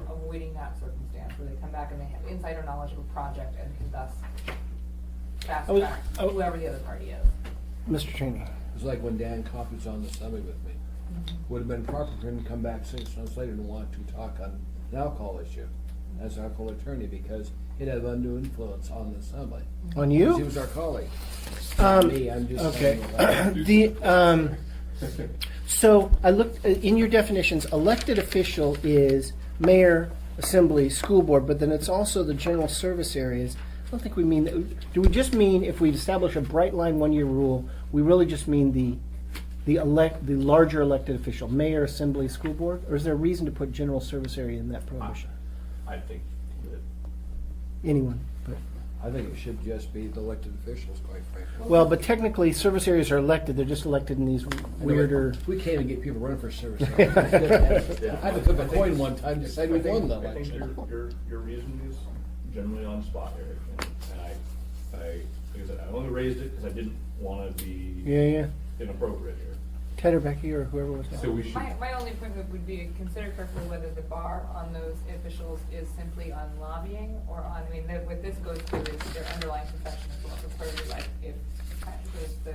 avoiding that circumstance where they come back and they have insider knowledge of a project and can thus fast track whoever the other party is. Mr. Cheney. It's like when Dan Coffey was on the summit with me. Would have been proper for him to come back 6 months later and want to talk on an alcohol issue as an alcohol attorney, because he'd have undue influence on the assembly. On 'Cause you? He was our colleague. Me, I'm just okay. saying that. So I looked, in your definitions, elected official is mayor, assembly, school board, but then it's also the general service areas. I don't think we mean, do we just mean if we establish a bright line 1-year rule, we really just mean the larger elected official, mayor, assembly, school board? Or is there a reason to put general service area in that prohibition? I think that Anyone, but. I think it should just be the elected officials, quite frankly. Well, but technically, service areas are elected, they're just elected in these weirder. We can't even get people running for service. areas. I had to flip a coin one time to say we won the I think election. your reason is generally on spot, Eric. And like I said, I only raised it because I didn't want to be Yeah. inappropriate here. Ted or Becky or whoever was that. So we should. My only point would be consider carefully whether the bar on those officials is simply on lobbying or on, I mean, what this goes to is their underlying profession is what was clearly like if the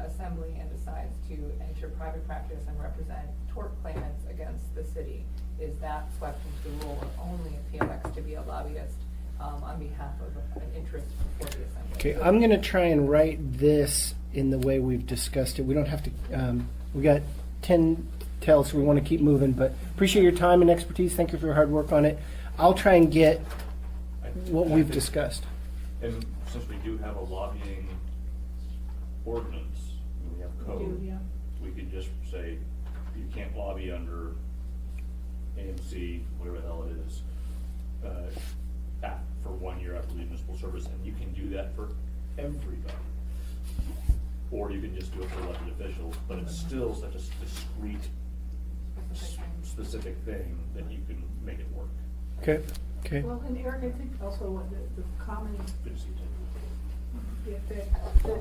assembly and decides to enter private practice and represent tort claimants against the city, is that swept into the rule or only a PLX to be a lobbyist on behalf of an interest before the assembly? Okay, I'm gonna try and write this in the way we've discussed it. We don't have to, we got 10 tells, so we want to keep moving, but appreciate your time and expertise. Thank you for your hard work on it. I'll try and get what we've discussed. And since we do have a lobbying ordinance, and we have code, Yeah. we could just say, you can't lobby under AMC, whatever the hell it is, for 1 year after leaving this municipal service, and you can do that for everybody. Or you can just do it for elected officials, but it's still such a discrete, specific thing that you can make it work. Okay, okay. Well, and Eric, I think also what the common, Good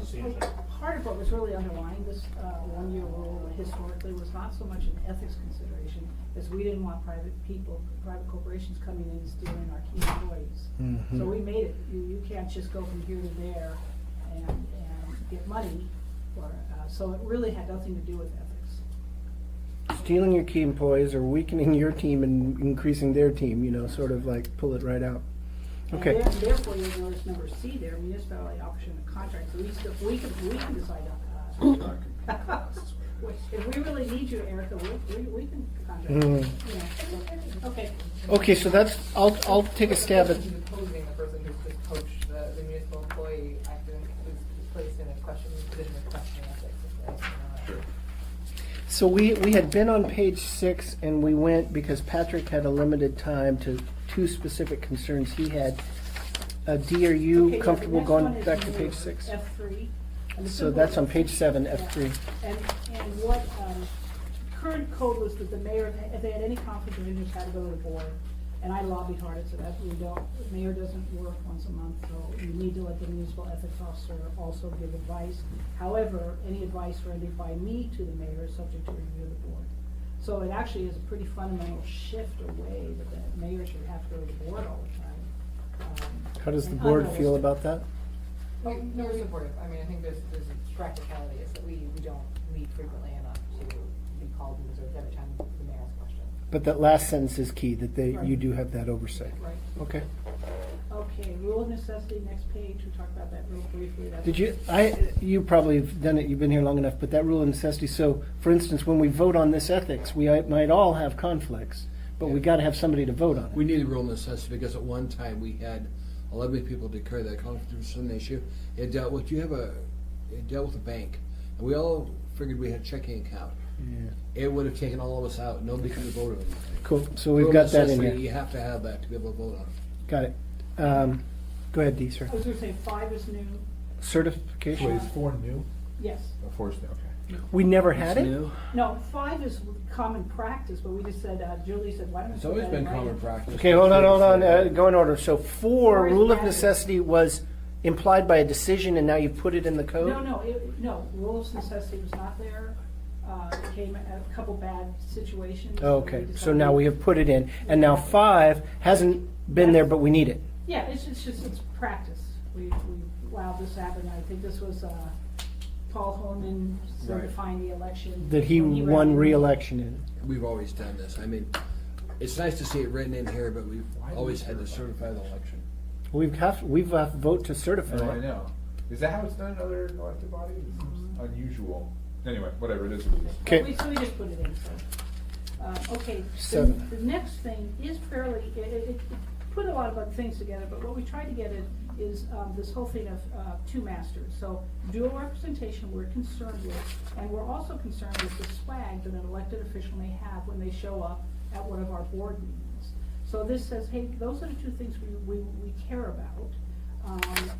to see you. part of what was really underlying this one-year rule historically was not so much an ethics consideration, as we didn't want private corporations coming in and stealing our key employees. Mhm. So we made it, you can't just go from here to there and get money for, so it really had nothing to do with ethics. Stealing your key employees or weakening your team and increasing their team, you know, sort of like pull it right out. And Okay. therefore, you'll notice number C there, municipality option of contract, so we can decide on, if we really need you, Erica, we can contract. Mm. You know, okay. Okay, so that's, I'll take a stab at, The person who's opposing the person who's just coached the municipal employee accident is placed in a position of questioning ethics. Right? so we had been on page 6 and we went, because Patrick had a limited time, to 2 specific concerns he had. Dee, are you Okay, yeah, comfortable the next going one is back to number page 6? F3. And the So simple- that's on page 7, F3. And what, current code was that the mayor, if they had any conflict of interest, had to go to the board. And I lobbied hard, so that we don't, the mayor doesn't work once a month, so you need to let the municipal ethics officer also give advice. However, any advice rendered by me to the mayor is subject to review of the board. So it actually is a pretty fundamental shift away that the mayor should have to go to the board all the time. How does the and board feel unrealistic. about that? No, we're supportive. I mean, I think there's a practicality is that we don't meet frequently enough to be called and observed every time the mayor asks a question. But that last sentence is key, that you Right. do have that oversight. Right. Okay. Okay, rule of necessity, next page, we talked about that real briefly. That's- Did you probably have done it, you've been here long enough, but that rule of necessity, so, for instance, when we vote on this ethics, we might all have conflicts, but we gotta have somebody to vote on it. We need a real necessity because at one time we had 11 people declare that conflict of interest issue. It dealt with a bank, and we all figured we had a checking account. Yeah. It would have taken all of us out. Nobody could have voted on anything. Cool, so we've Rule got of that in necessity, there. You have to have that to be able to vote on it. Got it. Go ahead, Dee, sir. I was gonna say 5 is new, Certification? Wait, is 4 new? yes. Oh, 4 is new, okay. We never had It's it? new. No, 5 is common practice, but we just said, Julie said, why don't we? It's put always that been in writing? common practice. Okay, hold on, go in order. So 4, Four is rule of practice. necessity was implied by a decision and now you put it in the code? No, rule of necessity was not there. It came at a couple bad situations. Oh, okay, so now we have put it in, and now 5 hasn't been there, but we need it. Yeah, it's practice. We allowed this to happen. I think this was, Paul Holman certifying the election. That he when won ran. re-election in. We've always done this. I mean, it's nice to see it written in here, but we've always had to certify the election. We've to vote to certify No, I it. know. Is that how it's done in other elected bodies? It seems unusual. Anyway, whatever, it is what it is. Okay. So we just put it in, so. Okay, 7. the next thing is fairly, it put a lot of other things together, but what we tried to get at is this whole thing of 2 masters. So dual representation we're concerned with, and we're also concerned with the swag that an elected official may have when they show up at one of our board meetings. So this says, hey, those are the 2 things we care about.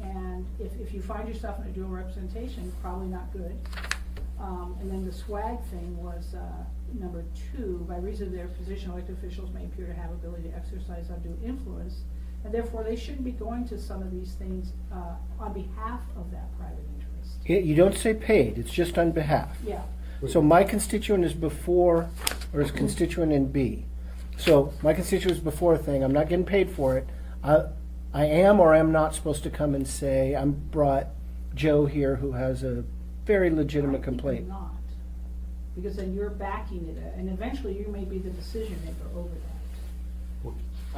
And if you find yourself in a dual representation, probably not good. And then the swag thing was number 2. By reason of their position, elected officials may appear to have ability to exercise undue influence, and therefore they shouldn't be going to some of these things on behalf of that private interest. You don't say paid, it's just on behalf. Yeah. So my constituent is before, or is constituent in B. So my constituent is before a thing, I'm not getting paid for it. I am or am not supposed to come and say, I brought Joe here who has a very legitimate I think complaint. you're not, because then you're backing it, and eventually you may be the decision maker over that. Well,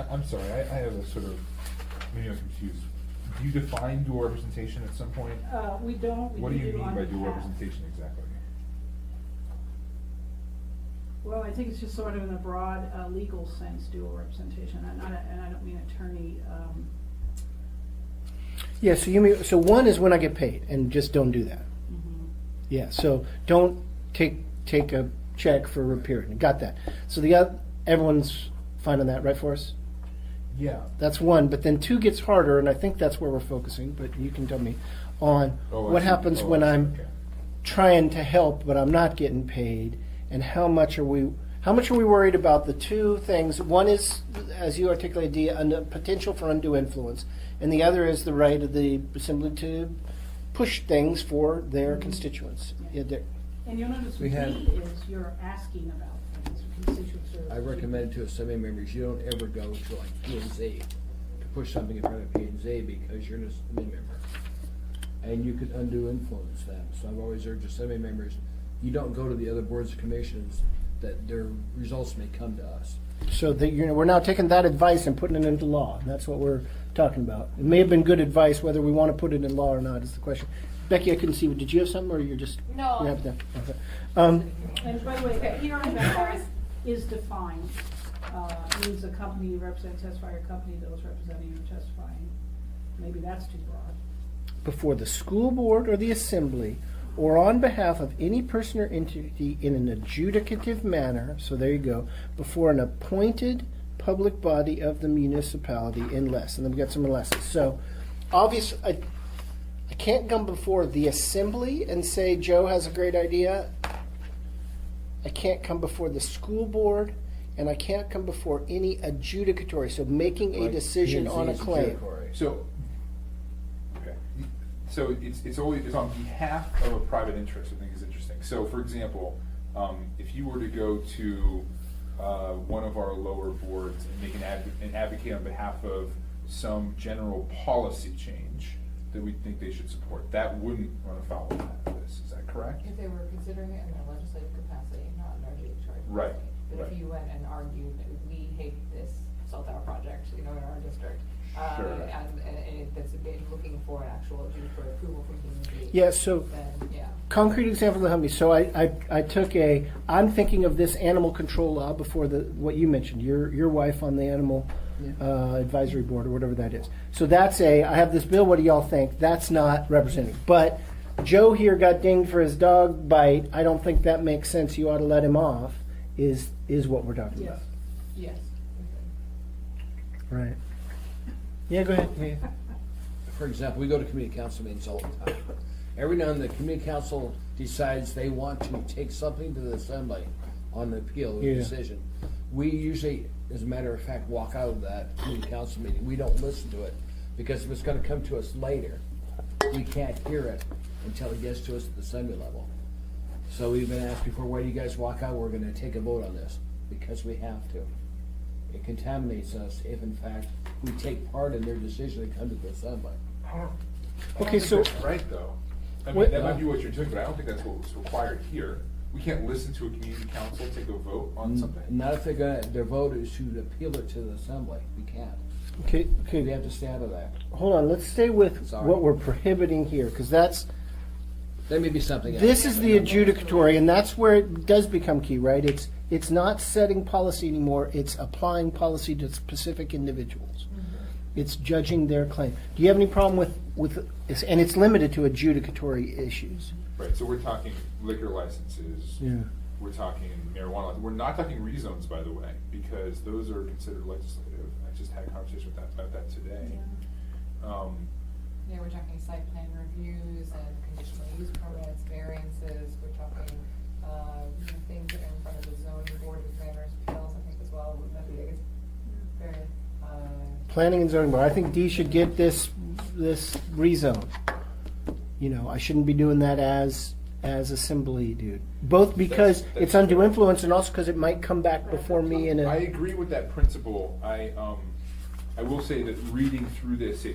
I'm sorry, I have a sort of, maybe I'm confused. Do you define dual representation at some point? We don't. What do you mean on by dual behalf. representation exactly? Well, I think it's just sort of in a broad legal sense, dual representation, and I don't mean attorney. Yeah, so you mean, so 1 is when I get paid, and just don't do that. Yeah, so don't take a check for a period. Got that. So the other, everyone's fine on that, right, Forrest? Yeah. That's one, but then 2 gets harder, and I think that's where we're focusing, but you can tell me, on Oh, I what see. happens Oh, when I see. I'm Okay. trying to help, but I'm not getting paid, and how much are we worried about the 2 things? One is, as you articulated, the potential for undue influence, and the other is the right of the assembly to push things for their constituents. Yeah, And you'll notice We with had- D is you're asking about things, constituent service. I recommend to assembly members, you don't ever go to like P and Z to push something in front of P and Z because you're an assembly member. And you could undue influence them. So I've always urged assembly members, you don't go to the other boards and commissions, that their results may come to us. So that, we're now taking that advice and putting it into law. And that's what we're talking about. It may have been good advice, whether we want to put it in law or not is the question. Becky, I couldn't see. Did you have something, or you're just? No. You have that? Okay. And by the way, Okay. here on behalf is defined, means a company you represent, testify, or company those representing or testifying. Maybe that's too broad. Before the school board or the assembly, or on behalf of any person or entity in an adjudicative manner, so there you go, before an appointed public body of the municipality unless, and then we got some unlesses. So, obviously, I can't come before the assembly and say Joe has a great idea. I can't come before the school board, and I can't come before any adjudicatory, so making a Like decision P&Z on a is claim. adjudicatory. So, okay, so it's always on behalf of a private interest. I think is interesting. So, for example, if you were to go to one of our lower boards and make an advocate on behalf of some general policy change that we think they should support, that wouldn't run afoul of this. Is that correct? If they were considering it in their legislative capacity, not in their adjudicatory capacity. Right, But right. if you went and argued, we hate this cell tower project, in our district, Sure. and that's been looking for an actual adjudicatory approval from community. Yeah, so Then, yeah. concrete example that helped me. So I took I'm thinking of this animal control law before what you mentioned, your wife on the animal advisory board or whatever that is. So that's I have this bill, what do y'all think? That's not representing. But Joe here got dinged for his dog bite. I don't think that makes sense. You ought to let him off, is what we're talking Yes. Yes. about. Right. Yeah, go ahead. Yeah. For example, we go to community council meetings all the time. Every now and then, the community council decides they want to take something to the assembly on the appeal or Yeah. decision. We usually, as a matter of fact, walk out of that community council meeting. We don't listen to it, because if it's gonna come to us later, we can't hear it until it gets to us at the assembly level. So we've been asked before, why do you guys walk out? We're gonna take a vote on this, because we have to. It contaminates us if in fact we take part in their decision and come to the assembly. Okay, so That's right, though. I mean, What- that might be what you're doing, but I don't think that's what's required here. We can't listen to a community council take a vote on something. Not if their vote is to appeal it to the assembly. We can't. okay, We okay. have to stay out of that. Hold on. Let's stay with Sorry. what we're prohibiting here, because that's. There may be something else. This is the adjudicatory, and that's where it does become key, right? It's not setting policy anymore, it's applying policy to specific individuals. It's judging their claim. Do you have any problem with and it's limited to adjudicatory issues? Right, so we're talking liquor licenses. Yeah. We're talking marijuana. license. We're not talking rezones, by the way, because those are considered legislative. I just had a conversation about that today. Yeah, we're talking site plan reviews and conditional use permits, variances, we're talking, things that are in front of the zoning board of planners, appeals, I think as well, wouldn't that be, it's very, Planning and zoning board, I think D should get this rezone. I shouldn't be doing that as assembly dude. Both because That's it's undue fair. influence and also because it might come back before me in I a. agree with that principle. I will say that reading through this,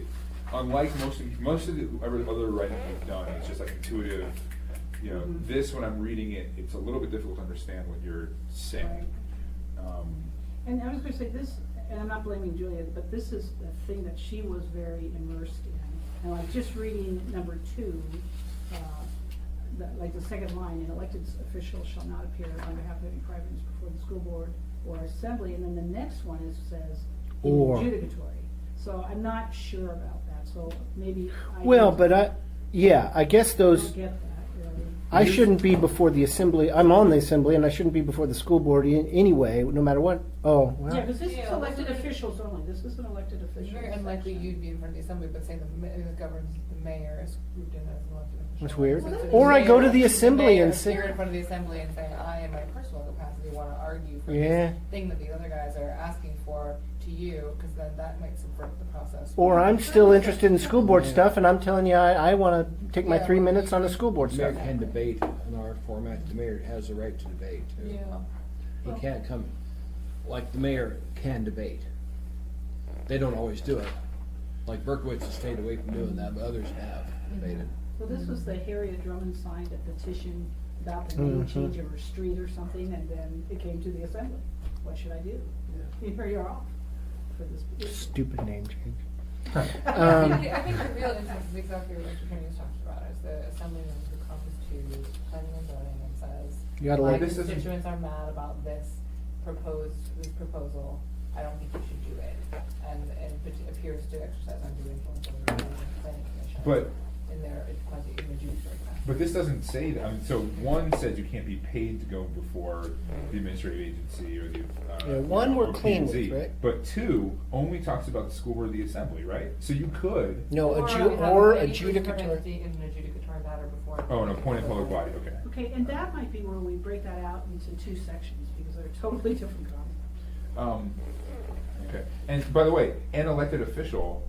unlike most of the other writing we've done, it's just like intuitive. This, when I'm reading it, it's a little bit difficult to understand what you're saying. And I was gonna say this, and I'm not blaming Julia, but this is the thing that she was very immersed in. And like just reading number 2, like the second line, an elected official shall not appear on behalf of any private interest before the school board or assembly, and then the next one says Or. adjudicatory. So I'm not sure about that, so maybe I. Well, but I guess I those. don't get that, really. I shouldn't be before the assembly, I'm on the assembly, and I shouldn't be before the school board anyway, no matter what. Oh, Yeah, well, because this is Yeah, elected this is- officials only, this isn't elected It's officials. very unlikely you'd be in front of the assembly, but say the governs, the mayor is grouped in as an elected official. That's weird. So the Or I go to the mayor- assembly mayor and is say- here in front of the assembly and say, I, in my personal capacity, want to argue for Yeah. this thing that the other guys are asking for to you, because then that might subvert the process. or I'm still interested in school board stuff, and I'm telling you, I wanna take my Yeah, 3 well, minutes on the school board The mayor stuff. can debate in our format, the mayor has the right to debate too. Yeah. He can't come, like the mayor can debate. They don't always do it. Like Berkowitz has stayed away from doing that, but others have debated. Well, this was the Harriet Drummond signed a petition about the name Mhm. change of her street or something, and then it came to the assembly. What should I do? Here you are for this. Stupid name change. I think the real instance is exactly what Kenny was talking about, is the assemblyman who comes to planning and zoning and says, You gotta my like- This doesn't- constituents are mad about this proposal, I don't think you should do it. And it appears to exercise undue influence over the planning commission. But- In their, in the judiciary capacity. But this doesn't say that, I mean, so one says you can't be paid to go before the administrative agency or the. Yeah, one we're or clean P&Z. with, right? But two only talks about the school board of the assembly, right? So you could, No, Or any adjudicatory. participant in an adjudicatory matter before. oh, an appointed public body, okay. Okay, and that might be where we break that out into two sections, because they're totally different comments. Okay, and by the way, an elected official,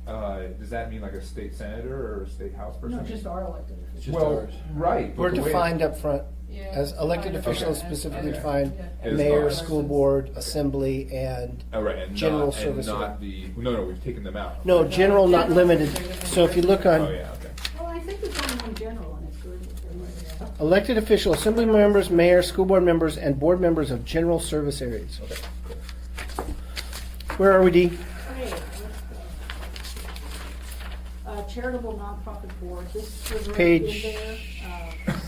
does that mean like a state senator or a state house person? No, just our elected officials. Just Well, ours. right. but We're the way- defined up front Yeah, as elected defined officials, as- specifically Okay. defined, As mayor, ours. school board, assembly, and Oh, right, and general not, service. and not the, no, we've taken them out. No, general, not limited. So if you look on Oh, yeah, okay. Well, I think there's only one general, and it's good. elected official, assembly members, mayor, school board members, and board members of general service areas. Okay, cool. Where are we, Dee? Okay, let's go. Charitable nonprofit board, this was right in Page- there,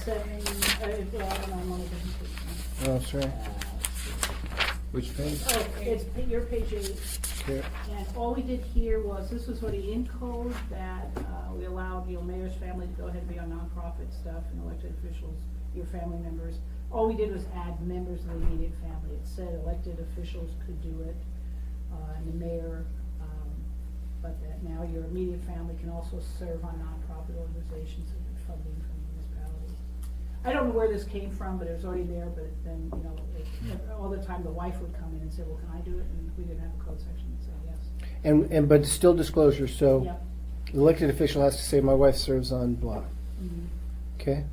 7, well, I don't know, I'm on a different page. Oh, sorry. Which page? Oh, it's, your page 8. Okay. And all we did here was, this was what he encoded, that we allowed, mayor's family to go ahead and be on nonprofit stuff, and elected officials, your family members. All we did was add members of the immediate family. It said elected officials could do it, and the mayor, but that now your immediate family can also serve on nonprofit organizations and get funding from municipalities. I don't know where this came from, but it was already there, but then, all the time the wife would come in and say, well, can I do it? And we didn't have a code section that said yes. And but still disclosure, so Yep. the elected official has to say, my wife serves on blah. Mhm. Okay?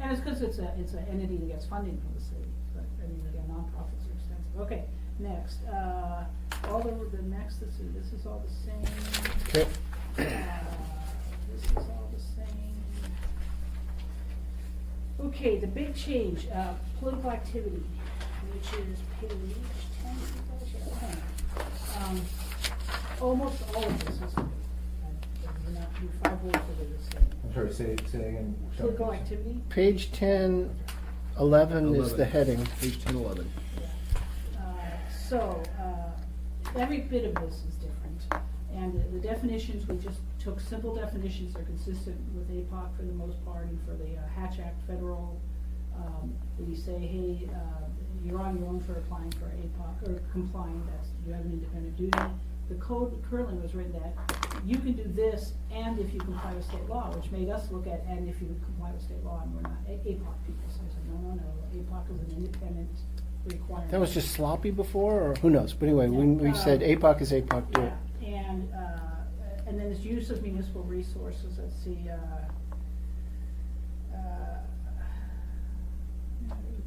And it's because it's an entity that gets funding from the city, but, again, nonprofits are expensive. Okay, next, all the next, let's see, this is all the same. Okay. This is all the same. Okay, the big change, political activity, which is page 10. Almost all of this is, your 5 words that are the same. I'm sorry, say again. Political activity, Page 10, 11 is the 11. heading. Page 10, 11. So, every bit of this is different, and the definitions, we just took simple definitions, they're consistent with APOC for the most part, and for the Hatch Act federal, we say, hey, you're on your own for applying for APOC, or complying, that's, you have an independent duty. The code currently was written that you can do this, and if you comply with state law, which made us look at, and if you comply with state law, and we're not APOC people, so I said, no, APOC is an independent requirement. That was just sloppy before, or who knows? But anyway, we said APOC is APOC, do it. Yeah, and then this use of municipal resources, let's see,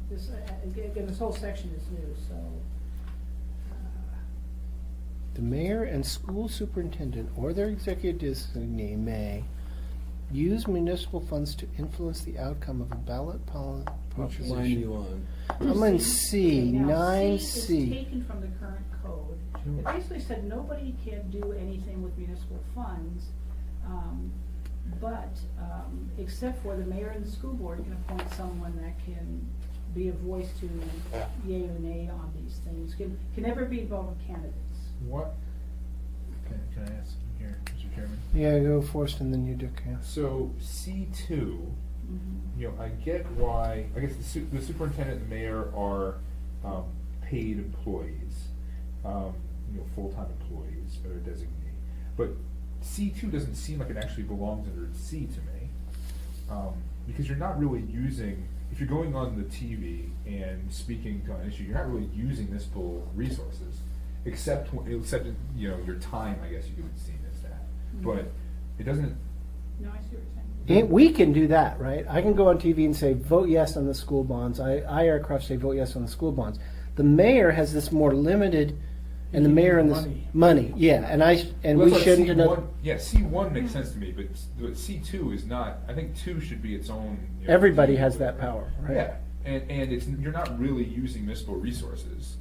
this, again, this whole section is new, so. The mayor and school superintendent or their executive designee may use municipal funds to influence the outcome of a ballot Which line are proposition. you on? I'm in C, Okay, now, 9C. C is taken from the current code. It basically said nobody can do anything with municipal funds, but, except for the mayor and the school board can appoint someone that can be a voice to yea or nay on these things, can never be involved with candidates. What? Can I ask here, Mr. Chairman? Yeah, go first and then you do, okay. So C2, Mhm. I get why, I guess the superintendent and the mayor are, paid employees, full-time employees or a designee. But C2 doesn't seem like it actually belongs under C to me. Because you're not really using, if you're going on the TV and speaking on an issue, you're not really using municipal resources, except your time, I guess you could see as that. But it doesn't, No, I see what you're saying. And we can do that, right? I can go on TV and say, vote yes on the school bonds. I, Aircraft, say, vote yes on the school bonds. The mayor has this more limited, and the mayor and the money, yeah, and well, we that's shouldn't. C1, Another, yeah, C1 makes sense to me, but C2 is not, I think 2 should be its own. Everybody has that power, right? Yeah, and it's, you're not really using municipal resources.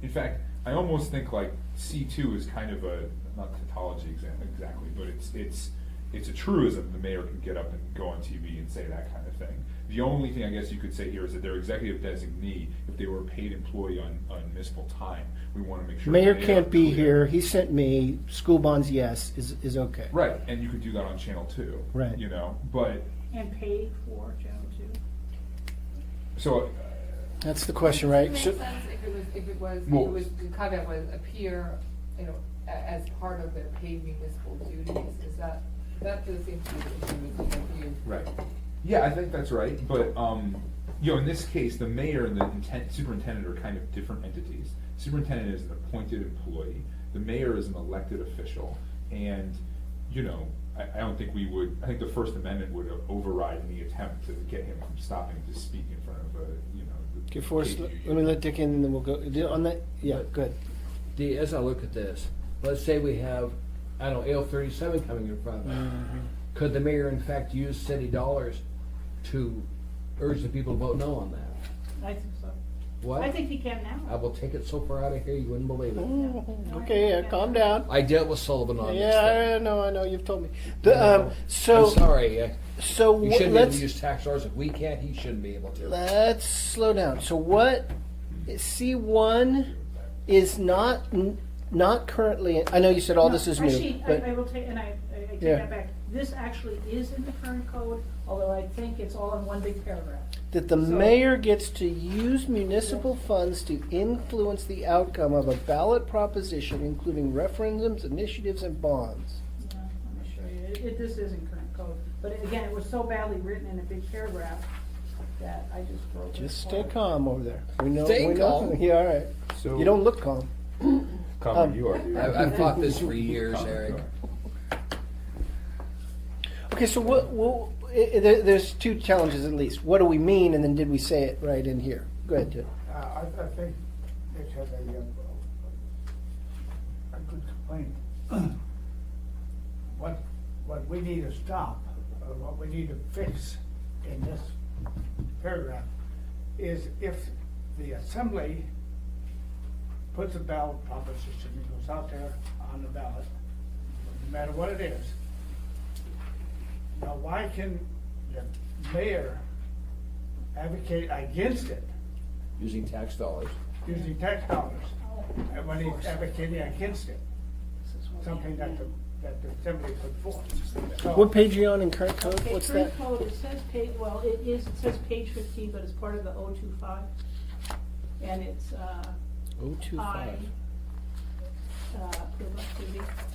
In fact, I almost think like C2 is kind of a, not tautology exactly, but it's a truism. The mayor can get up and go on TV and say that kind of thing. The only thing I guess you could say here is that their executive designee, if they were a paid employee on municipal time, we want to make sure. Mayor they can't are be clear. here. He sent me school bonds. Yes, is okay. Right, and you could do that on Channel 2. Right. But, And paid for Channel 2. so, That's the question, right? It makes So- sense if it was, Well- the caveat was appear, as part of their paid municipal duties, that does seem to be the issue with you. right. Yeah, I think that's right, but, in this case, the mayor and the superintendent are kind of different entities. Superintendent is an appointed employee, the mayor is an elected official, and, I don't think I think the First Amendment would override any attempt to get him from stopping to speak in front of the Okay, Forrest, KU let me let Dick in, and then we'll go on that. Yeah, good. As I look at this, let's say we have, I don't know, AL 37 coming in front of us. Could the mayor in fact use city dollars to urge the people to vote no on that? I think so. What? I think he can I now. will take it so far out of here you wouldn't believe it. Okay, calm down. I dealt with Sullivan on this Yeah, thing. I know. You've told me. So, I'm sorry. so You shouldn't be able let's to use tax dollars. If we can't, he shouldn't be able to. let's slow down. So what? C1 is not currently. I know you said all No, this is new, actually, but I will take, and I take Yeah. that back. This actually is in the current code, although I think it's all in one big paragraph. that the mayor gets to use municipal funds to influence the outcome of a ballot proposition, including referendums, initiatives, and bonds. Yeah, let me show you. This is in current code, but again, it was so badly written in a big paragraph that I just broke it. Just stay calm over there. We know. Stay we know. calm. Yeah, all right. So- You don't look calm. Calm you are, dude. I've fought this for years, Calm you Eric. are. Okay, so there's two challenges at least. What do we mean, and then did we say it right in here? Go ahead, Jim. I think Mitch has a good complaint. What we need to stop, or what we need to fix in this paragraph is if the assembly puts a ballot proposition, it goes out there on the ballot, no matter what it is. Now, why can the mayor advocate against it Using tax dollars. using tax dollars? And when he's advocating against it, something that the assembly put forth. So- What page are you on in current code? Okay, What's current that? code, it says page, well, it says page 15, but it's part of the 025. And it's, 025.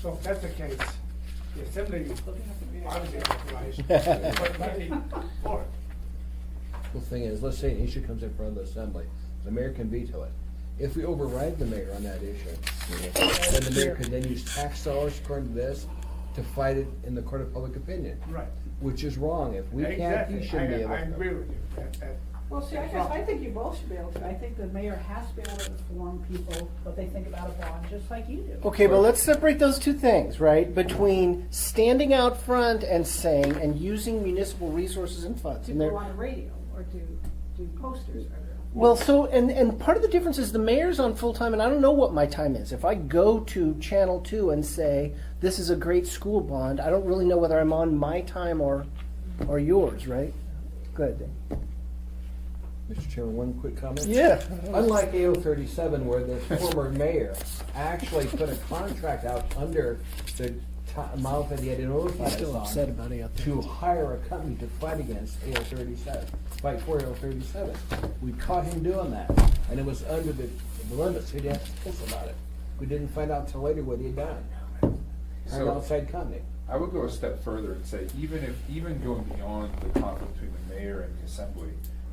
So if that's the case, the assembly ought to be authorized to put money forth. The thing is, let's say an issue comes in front of the assembly, the mayor can veto it. If we override the mayor on that issue, then the mayor could then use tax dollars according to this to fight it in the court of public opinion. Right. Which is wrong. If we can't, Exactly. he shouldn't be able to. I agree with you. Well, see, I guess, I think you both should be able to. I think the mayor has to be able to inform people what they think about a bond, just like you do. Okay, but let's separate those two things, right? Between standing out front and saying and using municipal resources and funds. To And go they're- on the radio, or to do posters, or. Well, so, and part of the difference is the mayor's on full-time, and I don't know what my time is. If I go to Channel 2 and say, this is a great school bond, I don't really know whether I'm on my time or yours, right? Go ahead, Dan. Mr. Chairman, one quick comment? Yeah. Unlike AO 37, where the former mayor actually put a contract out under the amount that he had notified us Still on upset about AO to hire a company to fight against AO 37, fight for AO 37. We caught him doing that, and it was under the limits, so he didn't have to piss about it. We didn't find out till later what he'd done. Hired an So- outside company. I would go a step further and say, even going beyond the conflict between the mayor and the assembly,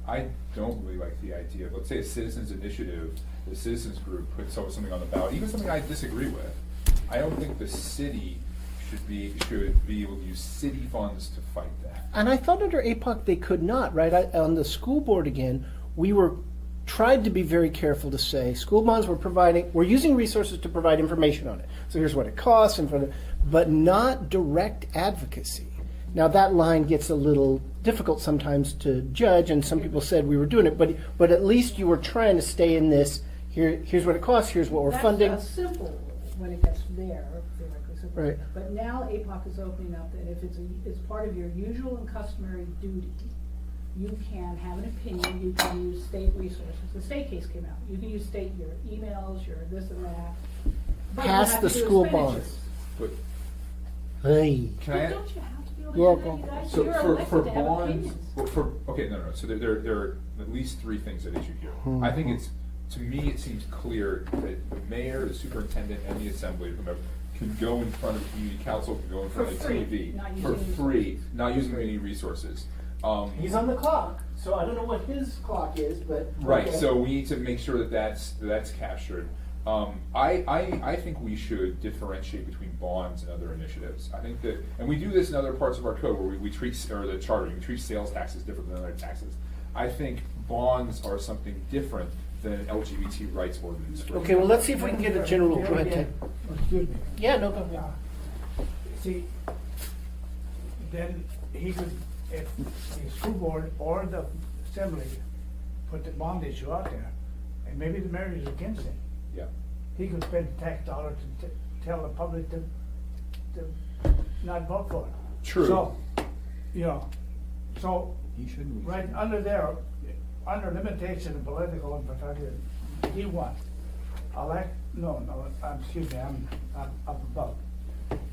I don't really like the idea of, let's say, a citizens initiative, the citizens group puts something on the ballot, even something I disagree with. I don't think the city should be able to use city funds to fight that. And I thought under APOC they could not, right? On the school board again, we were tried to be very careful to say school bonds we're using resources to provide information on it. So here's what it costs, but not direct advocacy. Now that line gets a little difficult sometimes to judge, and some people said we were doing it, but at least you were trying to stay in this. Here's what it costs. Here's what we're funding. That's simple when it gets there, theoretically simple. Right. But now APOC is opening up that if it's part of your usual and customary duty, you can have an opinion, you can use state resources. The state case came out. You can use state, your emails, your this and that. But you Pass have the to do school expenditures. bonds. But Hey. can But I? don't you have to be able to You're do that, you welcome. guys? So You're for elected to have bonds, opinions. well, okay, no. So there are at least three things at issue here. I think to me, it seems clear that the mayor, the superintendent, and the assembly, whomever, can go in front of the community council, can go in front of For the free, TV not for using free, not using any resources. He's on the clock, so I don't know what his clock is, but Right, okay. so we need to make sure that that's captured. I think we should differentiate between bonds and other initiatives. I think that, and we do this in other parts of our code where we treat, or the charter, we treat sales taxes different than other taxes. I think bonds are something different than an LGBT rights ordinance. for Okay, well, let's see if we can get a general. Go ahead, Ted. Excuse me. Yeah, no, go ahead. See, then he could, if the school board or the assembly put the bond issue out there, and maybe the mayor is against it, Yeah. he could spend tax dollars to tell the public to not vote for it. True. So, so, He shouldn't. right under there, under limitation of political and protected, D1, excuse me, I'm up above.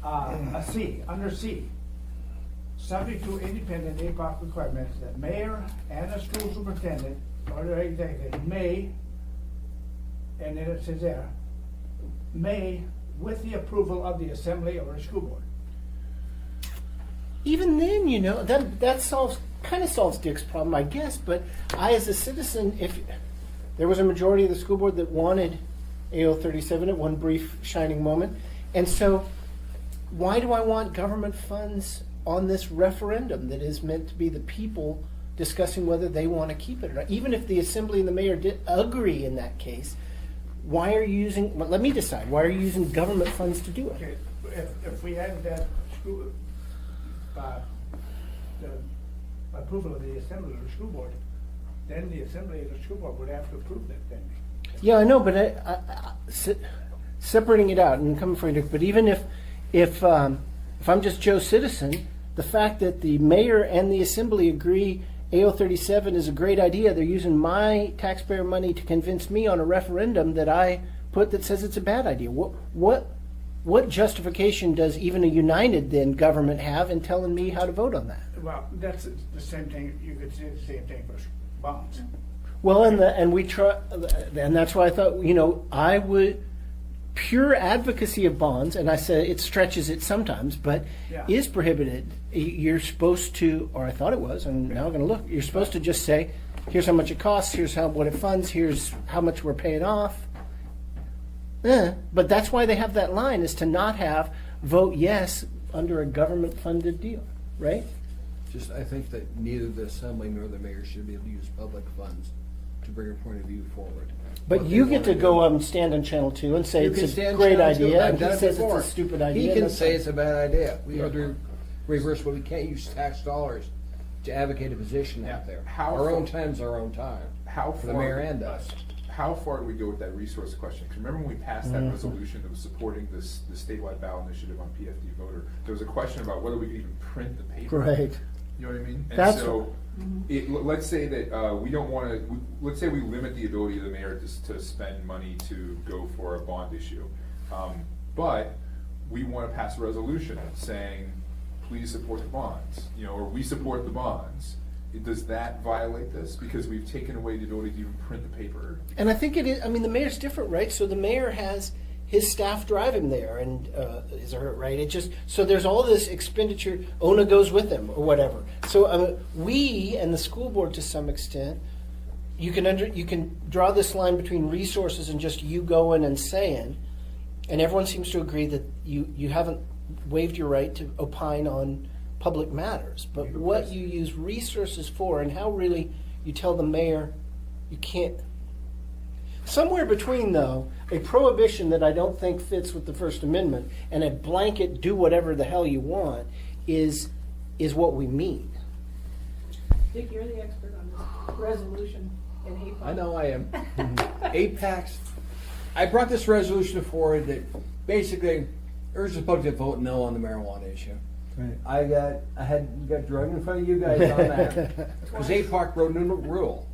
A C, under C, subject to independent APOC requirements, that mayor and the school superintendent or their executive may, and then it says there, may, with the approval of the assembly or the school board. Even then, that kind of solves Dick's problem, I guess. But I, as a citizen, if there was a majority of the school board that wanted AO 37 at one brief shining moment, and so why do I want government funds on this referendum that is meant to be the people discussing whether they want to keep it or not? Even if the assembly and the mayor did agree in that case, why are you using? Well, let me decide. Why are you using government funds to do it? Okay, if we had that school, the approval of the assembly or the school board, then the assembly or the school board would have to approve that thing. Yeah, I know, but separating it out and coming for you, Dick. But even if I'm just Joe Citizen, the fact that the mayor and the assembly agree AO 37 is a great idea, they're using my taxpayer money to convince me on a referendum that I put that says it's a bad idea. What justification does even a united then government have in telling me how to vote on that? Well, that's the same thing, you could say the same thing for bonds. Well, and that's why I thought, I would, pure advocacy of bonds, and I said it stretches it sometimes, but Yeah. is prohibited. You're supposed to, or I thought it was, and now I'm going to look, you're supposed to just say, here's how much it costs, here's what it funds, here's how much we're paying off. But that's why they have that line, is to not have vote yes under a government-funded deal, right? I think that neither the assembly nor the mayor should be able to use public funds to bring a point of view forward. But What you they get to wanna go do. up and stand on Channel 2 and say You can it's a stand great Channel 2. idea, I've and he done it says before. it's a stupid idea. He and can that's say fine. it's a bad idea. We have to reverse, but we can't use tax dollars to advocate a position Yeah. out there. How Our own far- time's our own time. How For the far- mayor and us. How far do we go with that resource question? Because remember when we passed that resolution that was supporting the statewide ballot initiative on PFD voter, there was a question about whether we could even print the paper. Right. You know what I mean? And That's- so, let's say that we don't want to. Let's say we limit the ability of the mayor to spend money to go for a bond issue, but we want to pass a resolution saying, please support the bonds, or we support the bonds. Does that violate this? Because we've taken away the ability to even print the paper. And I think it is, I mean, the mayor's different, right? So the mayor has his staff drive him there, and is her, right? It just, so there's all this expenditure, Ona goes with him, or whatever. So we and the school board, to some extent, you can draw this line between resources and just you going and saying, and everyone seems to agree that you haven't waived your right to opine on public matters, but what you use resources for and how really you tell the mayor you can't. Somewhere between, though, a prohibition that I don't think fits with the First Amendment and a blanket do whatever the hell you want is what we mean. Dick, you're the expert on this resolution in APOC. I know I am. APACs, I brought this resolution forward that basically urges the public to vote no on the marijuana issue. Right. I got drugged in front of you guys on that. Because APAC wrote a new rule.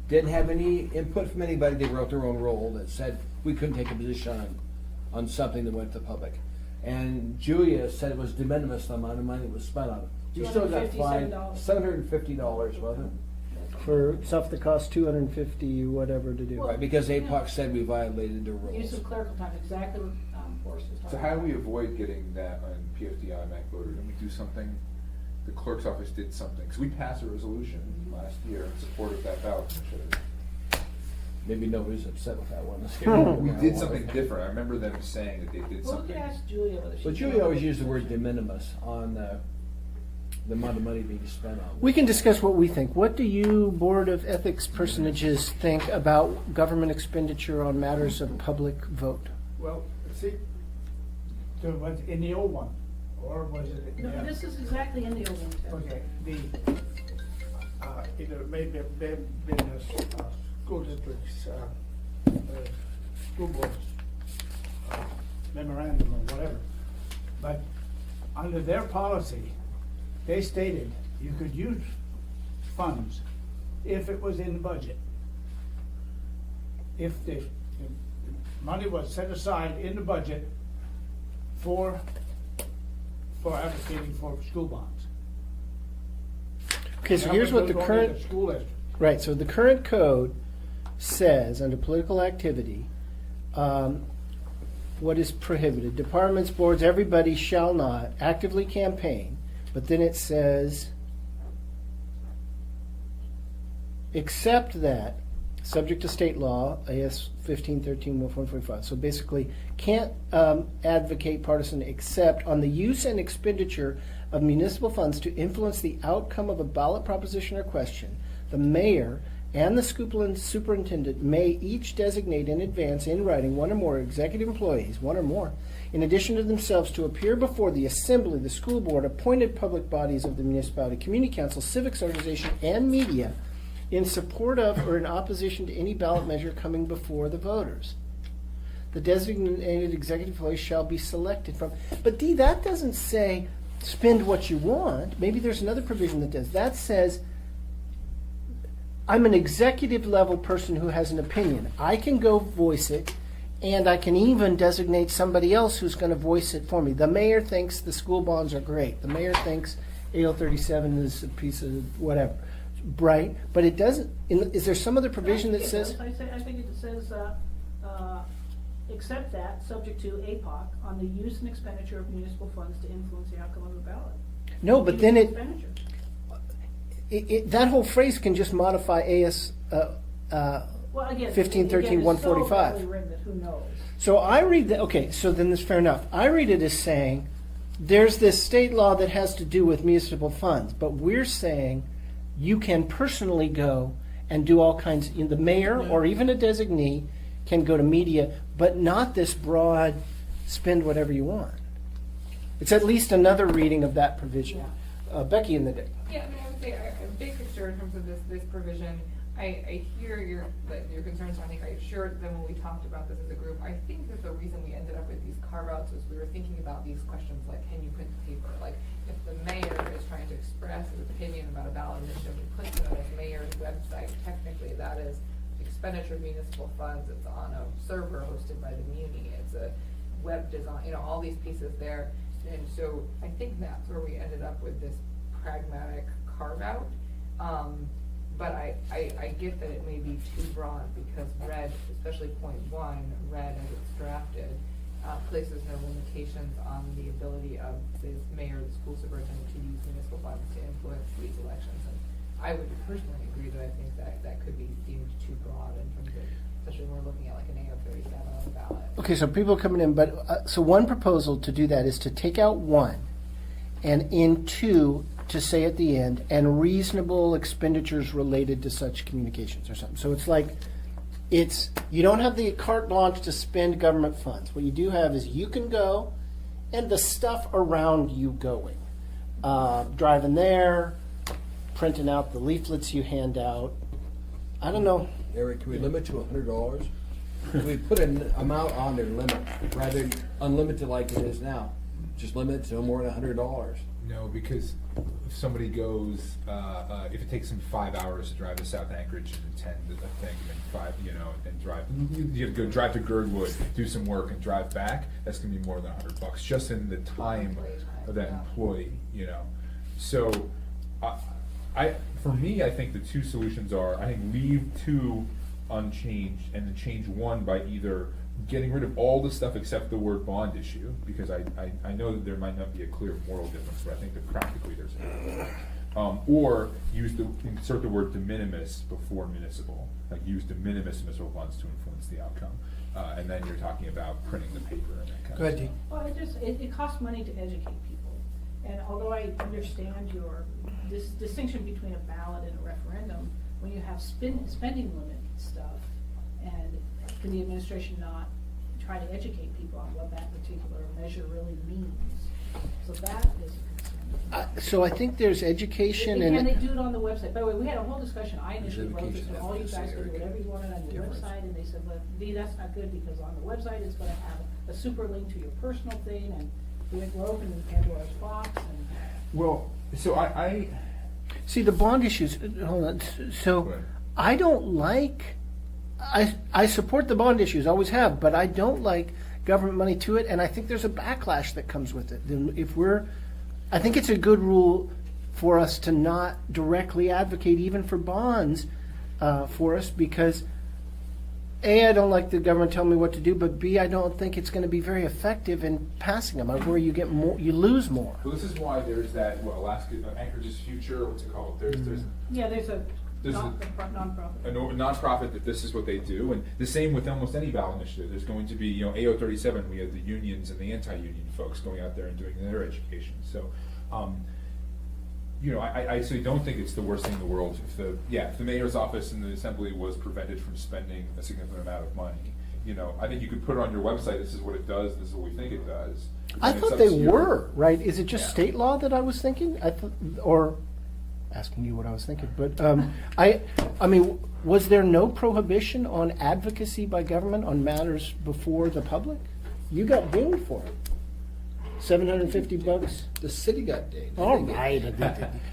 Didn't have any input from anybody. They wrote their own rule that said we couldn't take a position on something that went to the public. And Julia said it was de minimis the amount of money that was spent on it. She still got fined $750, wasn't it? For stuff that costs $250 whatever to do. Right, because APAC said we violated the rules. Use of clerical time, exactly what Forrest was talking about. So how do we avoid getting that on PFD automatic voter? Didn't we do something? The clerk's office did something, because we passed a resolution last year in support of that ballot initiative. Maybe nobody's upset with that one. We did something different. I remember them saying that they did Well, we something. could ask Julia whether she. But Julie always used the word de minimis on the amount of money being spent on. We can discuss what we think. What do you, Board of Ethics personages, think about government expenditure on matters of public vote? Well, see, so was in the old one, or was it? No, this is exactly in the old one. Okay, either maybe been school districts, school boards, memorandum or whatever. But under their policy, they stated you could use funds if it was in the budget. If the money was set aside in the budget for advocating for school bonds. Okay, so here's what the That was current, only the school district. right, so the current code says, under political activity, what is prohibited. Departments, boards, everybody shall not actively campaign, but then it says, except that, subject to state law, AS 1513-1145. So basically, can't advocate partisan except on the use and expenditure of municipal funds to influence the outcome of a ballot proposition or question. The mayor and the school superintendent may each designate in advance in writing one or more executive employees, one or more, in addition to themselves, to appear before the assembly, the school board, appointed public bodies of the municipality, community council, civics organization, and media in support of or in opposition to any ballot measure coming before the voters. The designated executive employees shall be selected from. But D, that doesn't say spend what you want. Maybe there's another provision that does. That says I'm an executive level person who has an opinion. I can go voice it, and I can even designate somebody else who's going to voice it for me. The mayor thinks the school bonds are great. The mayor thinks AL 37 is a piece of whatever. Right, but it doesn't. Is there some other provision that says? I think it says, except that, subject to APOC, on the use and expenditure of municipal funds to influence the outcome of a ballot. No, but then Expenditure. that whole phrase can just modify AS Well, again, 1513-145. it's so badly written that who knows? So I read that. Okay, so then that's fair enough. I read it as saying there's this state law that has to do with municipal funds, but we're saying you can personally go and do all kinds. The mayor or even a designee can go to media, but not this broad spend whatever you want. It's at least another reading of that provision. Becky in the day. Yeah, I mean, I would say a big picture in terms of this provision. I hear your concerns. I think I shared them when we talked about this as a group. I think that the reason we ended up with these carve-outs was we were thinking about these questions like, can you print the paper? Like, if the mayor is trying to express his opinion about a ballot initiative, he puts it on his mayor's website. Technically, that is expenditure of municipal funds. It's on a server hosted by the muni. web design, you know, all these pieces there. And so I think that's where we ended up with this pragmatic carve-out. But I get that it may be too broad, because red, especially point one, red as it's drafted, places no limitations on the ability of the mayor or the school superintendent to use municipal funds to influence these elections. And I would personally agree that I think that could be deemed too broad in terms of, especially when we're looking at like an AO 37 on the ballot. Okay, so people are coming in, but, so one proposal to do that is to take out one, and in two, to say at the end, and reasonable expenditures related to such communications or something. So it's like, you don't have the carte blanche to spend government funds. What you do have is you can go, and the stuff around you going. Driving there, printing out the leaflets you hand out. I don't know. Eric, can we limit to $100? Can we put an amount on there, limit, rather than unlimited like it is now? Just limit it to no more than $100. No, because if somebody goes, if it takes them 5 hours to drive to South Anchorage and attend a thing, and drive, you have to go drive to Girdwood, do some work, and drive back. That's gonna be more than $100 just in the time of that employee. So, for me, I think the two solutions are: I think leave two unchanged and then change one by either getting rid of all the stuff except the word bond issue, because I know that there might not be a clear moral difference, but I think that practically there's a or insert the word de minimis before municipal, like use de minimis municipal funds to influence the outcome, and then you're talking about printing the paper and that kind Go of ahead, stuff. Dee. Well, it costs money to educate people. And although I understand this distinction between a ballot and a referendum, when you have spending limit stuff, and can the administration not try to educate people on what that particular measure really means? So that is a concern. So I think there's education And they and, do it on the website. By the way, we had a whole discussion. I initially wrote this, Education and all you guys efficacy, can do Eric. whatever you wanted on your Difference. website, and they said, well, Dee, that's not good, because on the website, it's gonna have a super link to your personal thing, and we're opening Pandora's box, and Well, so I see, the bond issues, hold on, so Go ahead. I don't like, I support the bond issues, always have, but I don't like government money to it, and I think there's a backlash that comes with it. Then I think it's a good rule for us to not directly advocate even for bonds for us, because A, I don't like the government telling me what to do, but B, I don't think it's going to be very effective in passing them, where you get more, you lose more. Well, this is why there's that, Alaska, Anchorage's Future, what's it called? There's yeah, there's a There's a- nonprofit. a nonprofit that this is what they do, and the same with almost any ballot initiative. There's going to be, AO 37, we have the unions and the anti-union folks going out there and doing their education. So, I actually don't think it's the worst thing in the world if the mayor's office and the assembly was prevented from spending a significant amount of money. I think you could put it on your website, this is what it does, this is what we think it does. I And it's thought up they to your- were, right? Is it just Yeah. state law that I was thinking? Or asking you what I was thinking, but I mean, was there no prohibition on advocacy by government on matters before the public? You got dinged for it. $750. The city got dinged. All right,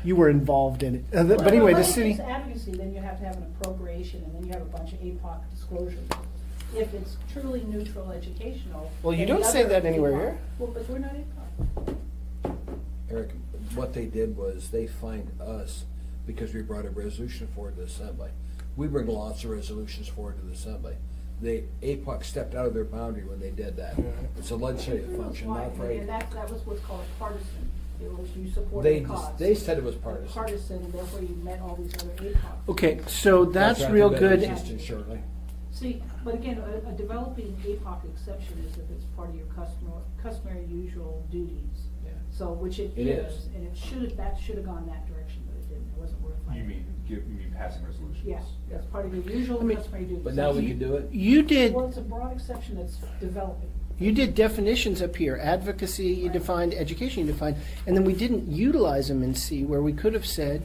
you were involved in it. But anyway, the Well, city. If it's advocacy, then you have to have an appropriation, and then you have a bunch of APOC disclosures. If it's truly neutral educational. Well, you then don't the say other that anywhere APOC here. Well, but we're not APOC. Eric, what they did was they fined us because we brought a resolution forward to the Assembly. We bring lots of resolutions forward to the Assembly. The APOC stepped out of their boundary when they did that. It's a legislative function, not for And APOC. that was what's called partisan. It was you supported the cause. They said it was partisan. Partisan, therefore you met all these other APOC. Okay, so that's after real that good. existed shortly. See, but again, a developing APOC exception is if it's part of your customary usual duties. Yeah. So, which it It is, is. and that should have gone that direction, but it didn't. It wasn't worth You fighting. mean passing resolutions? Yeah, that's part of your usual I mean, customary duties. But now we can do it. You did. Well, it's a broad exception that's developing. You did definitions up here, advocacy, you defined, education, you defined, and then we didn't utilize them in C, where we could have said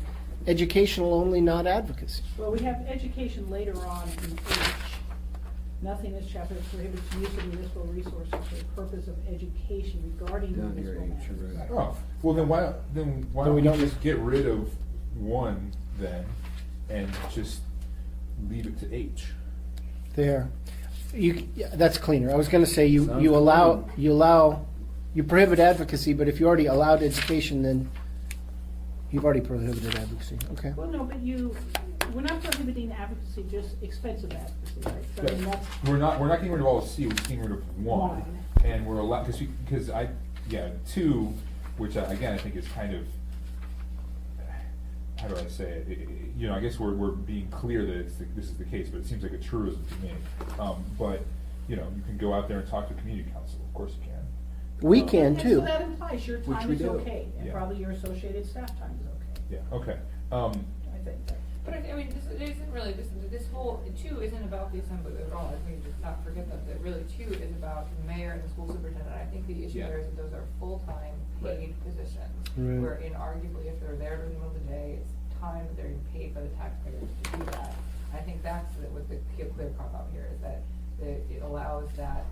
educational only, not advocacy. Well, we have education later on in H. Nothing in this chapter prohibits use of municipal resources for the purpose of education regarding Down here, municipal H, you're matters. right. Oh, well then why Then don't we we don't just get rid of one then and just leave it to H? There. Yeah, that's cleaner. I was gonna say you Sounds you prohibit advocacy, but if you already allowed education, then you've already prohibited advocacy. Okay. Well, no, but we're not prohibiting advocacy, just expensive advocacy, right? So I mean, that's, We're not getting rid of all of C, we're getting rid of one. One. And we're allowed, because two, which I think is kind of, how do I say it? You know, I guess we're being clear that this is the case, but it seems like a truism to me. But, you know, you can go out there and talk to community council, of course you can. We can and too. so that implies your Which time we is do. okay, and Yeah. probably your associated staff time is okay, Yeah, okay. I think. But I mean, this isn't really, this whole, two isn't about the assembly at all, I think, just not forget that really two is about the mayor and the school superintendent. I think the issue Yeah. there is that those are full-time paid positions. Right. Where arguably, if they're there during the middle of the day, it's time that they're being paid by the taxpayers to do that. I think that's what the clear carve out here, is that it allows that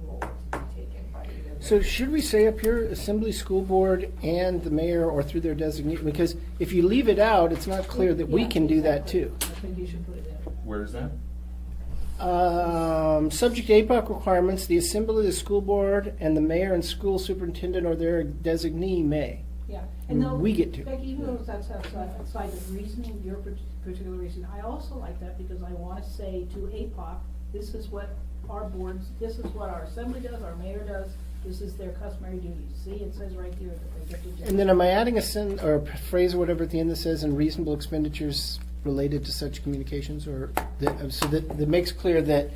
role to be taken by either. So should we say up here, assembly, school board, and the mayor or through their designee? Because if you leave it out, it's not clear that we Yeah, can do that exactly. too. I think you should put it in. Where is that? Subject to APOC requirements, the assembly, the school board, and the mayor and school superintendent or their designee may. Yeah, and though, We get to. Becky, even though that's outside the reasoning, your particular reason, I also like that because I wanna say to APOC, this is what our boards, this is what our assembly does, our mayor does, this is their customary duties. See, it says right here that they get to do. And then am I adding or a phrase or whatever at the end that says, and reasonable expenditures related to such communications, or so that makes clear that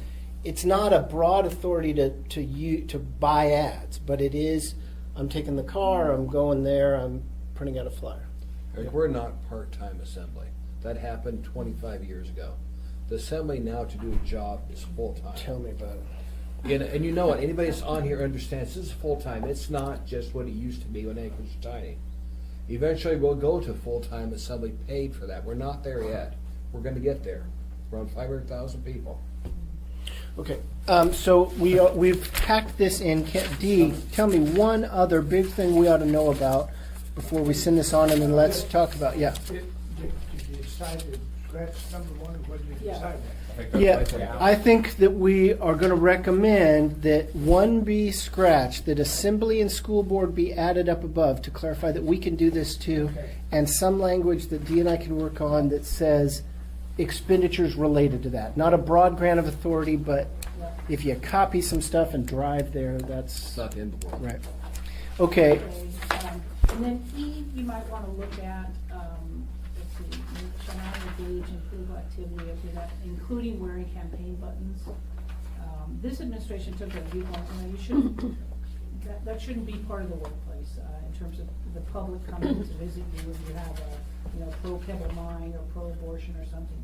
it's not a broad authority to buy ads, but it is, I'm taking the car, I'm going there, I'm printing out a flyer. Like, we're not part-time assembly. That happened 25 years ago. The assembly now to do a job is full-time. Tell me about it. And you know what, anybody that's on here understands this is full-time. It's not just what it used to be when acres were tiny. Eventually, we'll go to full-time assembly paid for that. We're not there yet. We're gonna get there. Around 500,000 people. Okay, so we've packed this in. D, tell me one other big thing we ought to know about before we send this on, and then let's talk about, yeah. Did you decide to scratch number one, or what did you Yeah. decide? I think that's Yeah, my take. I think that we are going to recommend that one be scratched, that assembly and school board be added up above to clarify that we can do this too, and some language that Dee and I can work on that says expenditures related to that. Not a broad grant of authority, but if you copy some stuff and drive there, It's that's, not the end of the world. right. Okay, And then E, you might wanna look at, let's see, shall not engage in political activity, okay, that, including wearing campaign buttons. This administration took a viewpoint, you shouldn't, that shouldn't be part of the workplace, in terms of the public coming to visit you if you have a, pro Pebble Mine or pro-abortion or something,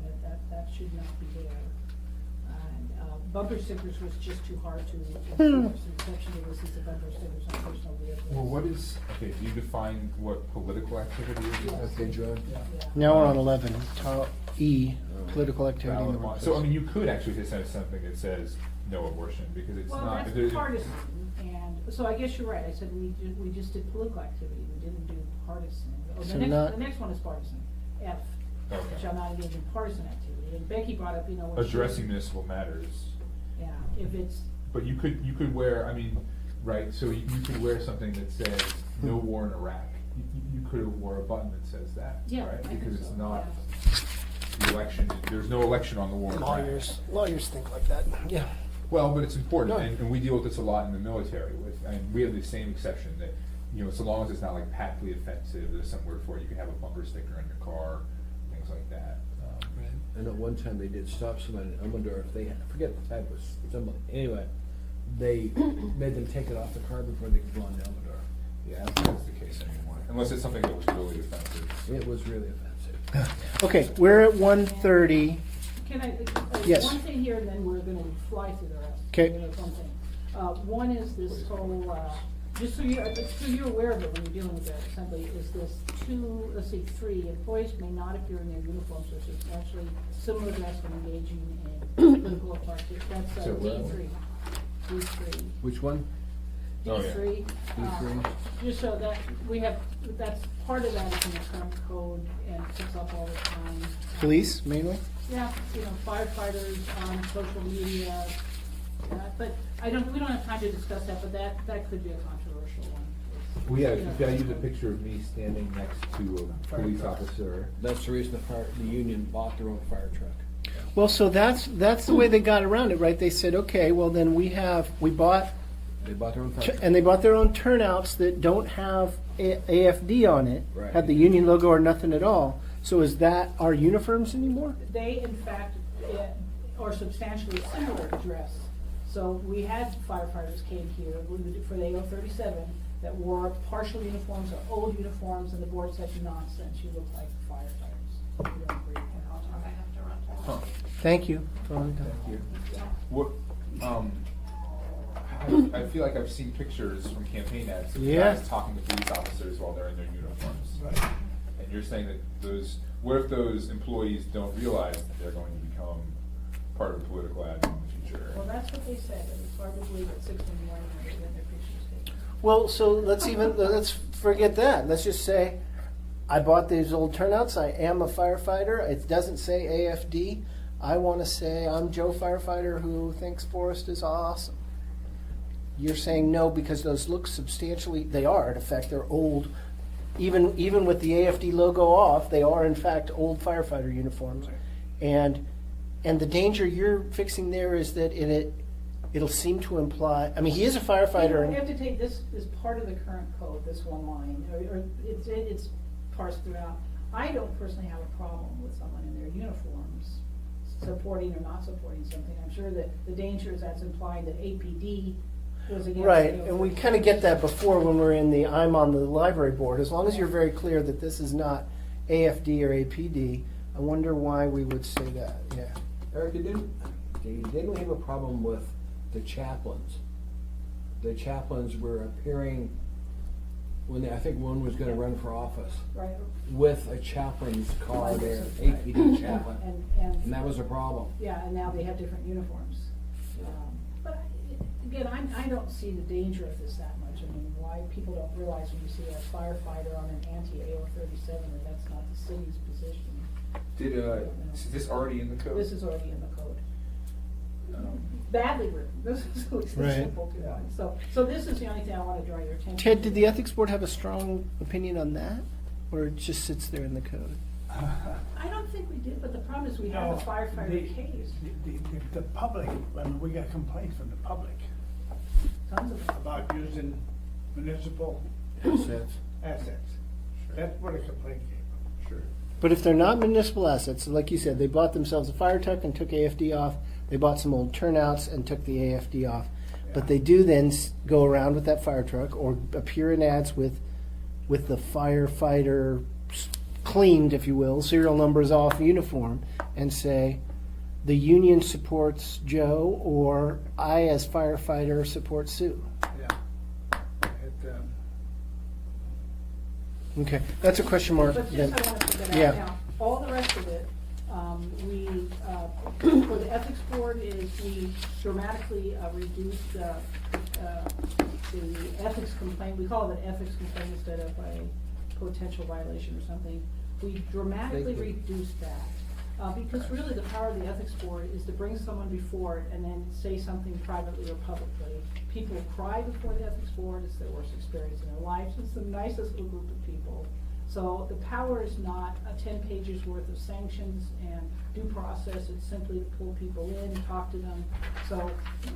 that should not be there. And bumper stickers was just too hard to enforce, exception to this is the bumper stickers on personal vehicles. Well, what is, okay, do you define what political activity is? Okay, John? Yeah. now we're on 11, top E, political activity in the workplace. So, I mean, you could actually say something that says no abortion, because it's Well, not. that's partisan, and, so I guess you're right, I said we just did political activity, we didn't do partisan. Oh, So the next, not- the next one is partisan, F, Okay. shall not engage in partisan activity, and Becky brought up, what she- Addressing municipal matters. Yeah, if it's, But you could wear, I mean, right, so you could wear something that says no war in Iraq. You could have wore a button that says that, Yeah, right? I think Because it's so, not yeah. the election, there's no election on the war in Iraq. Lawyers think like that, yeah. Well, but it's important, No. and we deal with this a lot in the military and we have the same exception that, so long as it's not like patently offensive, there's some word for it, you can have a bumper sticker on your car, things like that. I know one time they did stop somebody in Elmendorf, I forget the type was, somebody, anyway, they made them take it off the car before they could go on to Elmendorf. Yeah, I don't think that's the case anymore, unless it's something that was really offensive. It was really offensive. Okay, we're at 1:30. can I, Yes. one thing here, and then we're gonna fly through the rest. Okay. One thing, one is this whole, just so you're aware of it when you're dealing with the assembly, is this 3, employees may not appear in their uniforms or substantially similar dress when engaging in political parties, that's So, D3. Which one? Oh, yeah. D3. D3. Just so that we have, that's, part of that is in the current code and picks up all the time. Police, mainly? Yeah, firefighters on social media, But we don't have time to discuss that, but that could be a controversial one. Well, yeah, You know. if I use a picture of me standing next to a police officer. That's the reason the union bought their own fire truck. Well, so that's the way they got around it, right? They said, okay, well then we bought, They bought their own fire truck. and they bought their own turnouts that don't have AFD on it, Right. have the union logo or nothing at all. So is that our uniforms anymore? They, in fact, are substantially similar dress. So we had firefighters came here for the AO 37 that wore partial uniforms or old uniforms, and the board said, nonsense, you look like firefighters. We don't agree. I have to run to. Huh. Thank you. Thank you. What, I feel like I've seen pictures from campaign ads of Yeah. guys talking to police officers while they're in their uniforms. Right. And you're saying that what if those employees don't realize that they're going to become part of a political ad in the future? Well, that's what they said, and it's hard to believe at 6 in the morning when they get their pictures taken. Well, so let's forget that. Let's just say, I bought these old turnouts. I am a firefighter. It doesn't say AFD. I want to say I'm Joe Firefighter who thinks Forrest is awesome. You're saying no because those look substantially. They are, in effect, they're old. Even with the AFD logo off, they are in fact old firefighter uniforms. And the danger you're fixing there is that it'll seem to imply. I mean, he is a firefighter. You have to take this as part of the current code, this one line, or it's parsed throughout. I don't personally have a problem with someone in their uniforms supporting or not supporting something. I'm sure that the danger is that's implying that APD was against. Right, AO and we kind of get that before when we're in I'm on the library board. As long as you're very clear that this is not AFD or APD, I wonder why we would say that, yeah. Eric, didn't we have a problem with the chaplains? The chaplains were appearing I think one was gonna run for office Right. with a chaplain's car there, APD chaplain. And And that was a problem. yeah, and now they have different uniforms. But again, I don't see the danger of this that much. I mean, why people don't realize when you see a firefighter on an anti-AO 37 that that's not the city's position. Is this already in the code? This is already in the code. Badly written. This is a Right. simple to one. So this is the only thing I want to draw your attention to. Ted, did the ethics board have a strong opinion on that? Or it just sits there in the code? I don't think we did, but the problem is we have a firefighter case. The public, I mean, we got complaints from the public Tons of them. about using municipal Assets. assets. That's where the complaint came from. Sure. But if they're not municipal assets, so like you said, they bought themselves a fire truck and took AFD off. They bought some old turnouts and took the AFD off. But they do then go around with that fire truck or appear in ads with the firefighter cleaned, if you will, serial numbers off uniform, and say, the union supports Joe, or I as firefighter support Sue. Yeah. Okay, that's a question mark. But then. just I want to put that Yeah. out now. All the rest of it, for the ethics board is we dramatically reduced the ethics complaint. We call it an ethics complaint instead of a potential violation or something. We dramatically Thank you. reduced that. Because really the power of the ethics board is to bring someone before it and then say something privately or publicly. People cry before the ethics board. It's their worst experience in their lives. It's the nicest little group of people. So the power is not 10 pages worth of sanctions and due process. It's simply to pull people in, talk to them. So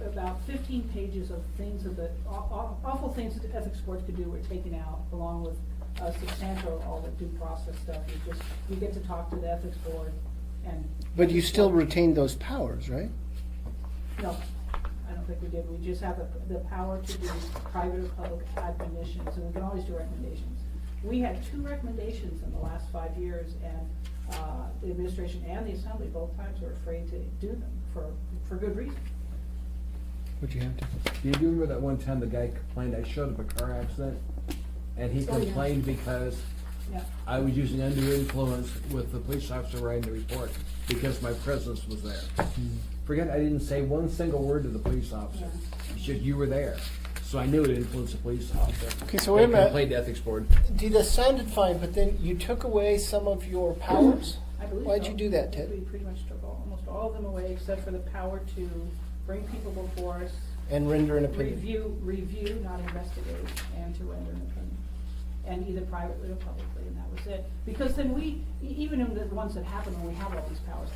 about 15 pages of things of the awful things that the ethics board could do were taken out, along with substantial all the due process stuff. You get to talk to the ethics board and. But you still retain those powers, right? No, I don't think we did. We just have the power to do private or public admonitions, and we can always do recommendations. We had 2 recommendations in the last 5 years, and the administration and the assembly both times were afraid to do them for good reason. Would you have to? Do you remember that one time the guy complained, I showed up a car accident, and he Oh, yeah. complained because Yeah. I was using undue influence with the police officer writing the report because my presence was there. Forget I didn't say one single word to the police officer. It's just you were there. So I knew it influenced the police officer. Okay, so wait a minute. Complained to ethics board. That sounded fine, but then you took away some of your powers? I believe Why'd so. you do that, Ted? We pretty much took almost all of them away, except for the power to bring people before us, And render an opinion. review, not investigate, and to render an opinion. And either privately or publicly, and that was it. Because then even in the ones that happen when we have all these powers,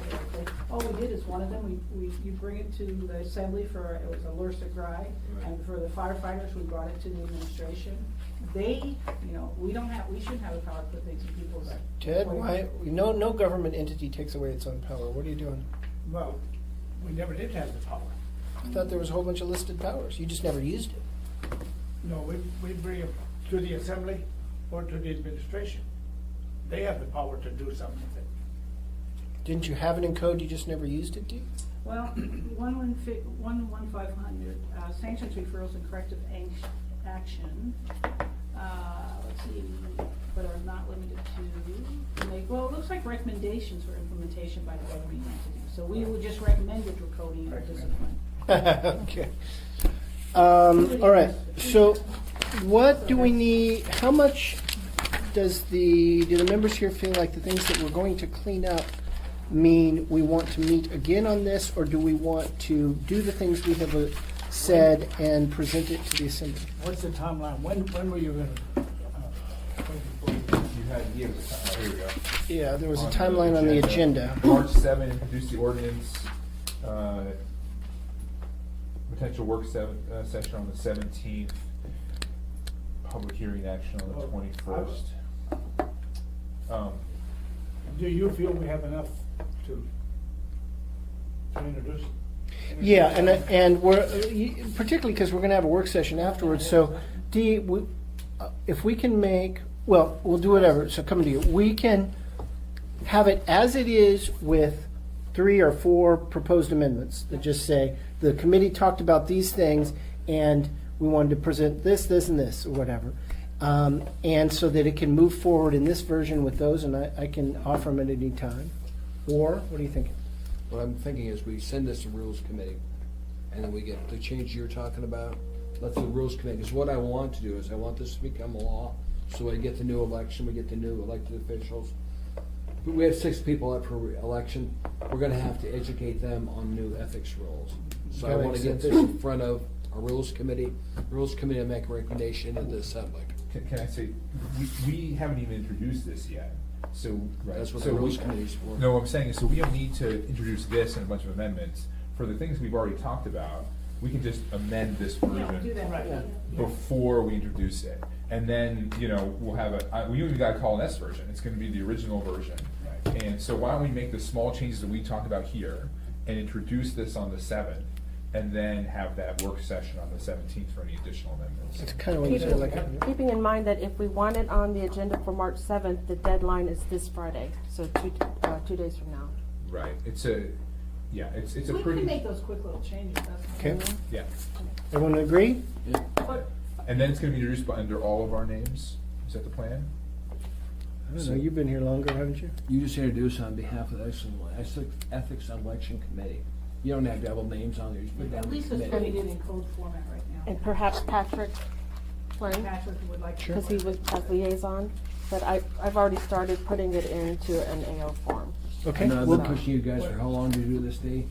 all we did is one of them, you bring it to the assembly for, it was a LURSA GRI, and for the firefighters, we brought it to the administration. They, we shouldn't have the power to put things in people's. Ted, why, no government entity takes away its own power. What are you doing? Well, we never did have the power. I thought there was a whole bunch of listed powers. You just never used it. No, we bring it to the assembly or to the administration. They have the power to do something with it. Didn't you have it in code, you just never used it, do you? Well, 11500, sanctions, referrals, and corrective action, let's see, but are not limited to make, well, it looks like recommendations for implementation by the governing entity. So we would just recommend a draconian discipline. Okay. All right, so what do we need, how much do the members here feel like the things that we're going to clean up mean we want to meet again on this, or do we want to do the things we have said and present it to the assembly? What's the timeline? When were you gonna? You had, here we go. Yeah, there was a timeline on the agenda. March 7, introduce the ordinance, potential work session on the 17th, public hearing action on the 21st. Do you feel we have enough to introduce? Yeah, and we're, particularly because we're gonna have a work session afterwards, so Dee, if we can make, well, we'll do whatever, so coming to you, we can have it as it is with 3 or 4 proposed amendments that just say, the committee talked about these things, and we wanted to present this, this, and this, or whatever. And so that it can move forward in this version with those, and I can offer them at any time. Or, what are you thinking? What I'm thinking is we send this to Rules Committee, and then we get the change you're talking about. Let the Rules Committee, because what I want to do is I want this to become a law, so we get the new election, we get the new elected officials. But we have 6 people up for election. We're gonna have to educate them on new ethics rules. So I That wanna makes get sense. this in front of a Rules Committee. Rules Committee will make a recommendation in the assembly. Can I say, we haven't even introduced this yet, so, right. That's what so the Rules we- Committee's for. No, what I'm saying is, so we don't need to introduce this and a bunch of amendments. For the things we've already talked about, we can just amend this Yeah, version do that. Right. Yeah. before we introduce it. And then, we'll have we even gotta call an S version, it's gonna be the original version. Right. And so why don't we make the small changes that we talked about here and introduce this on the 7th, and then have that work session on the 17th for any additional amendments? That's kind of what you said, like, Keeping in mind that if we want it on the agenda for March 7th, the deadline is this Friday, so 2 days from now. Right, it's a We pretty. can make those quick little changes, that's. okay, Yeah, everyone agree? But and then it's gonna be introduced under all of our names, is that the plan? I don't know, you've been here longer, haven't you? You just introduce on behalf of the Ethics Election Committee. You don't have double names on there, you just put down at the least it's committee. putting it in code format right now. And perhaps Patrick Flynn, Patrick would like to. because he was as liaison, but I've already started putting it into an AO form. Okay, And I've well, been pushing you guys for how long to do this, Dee?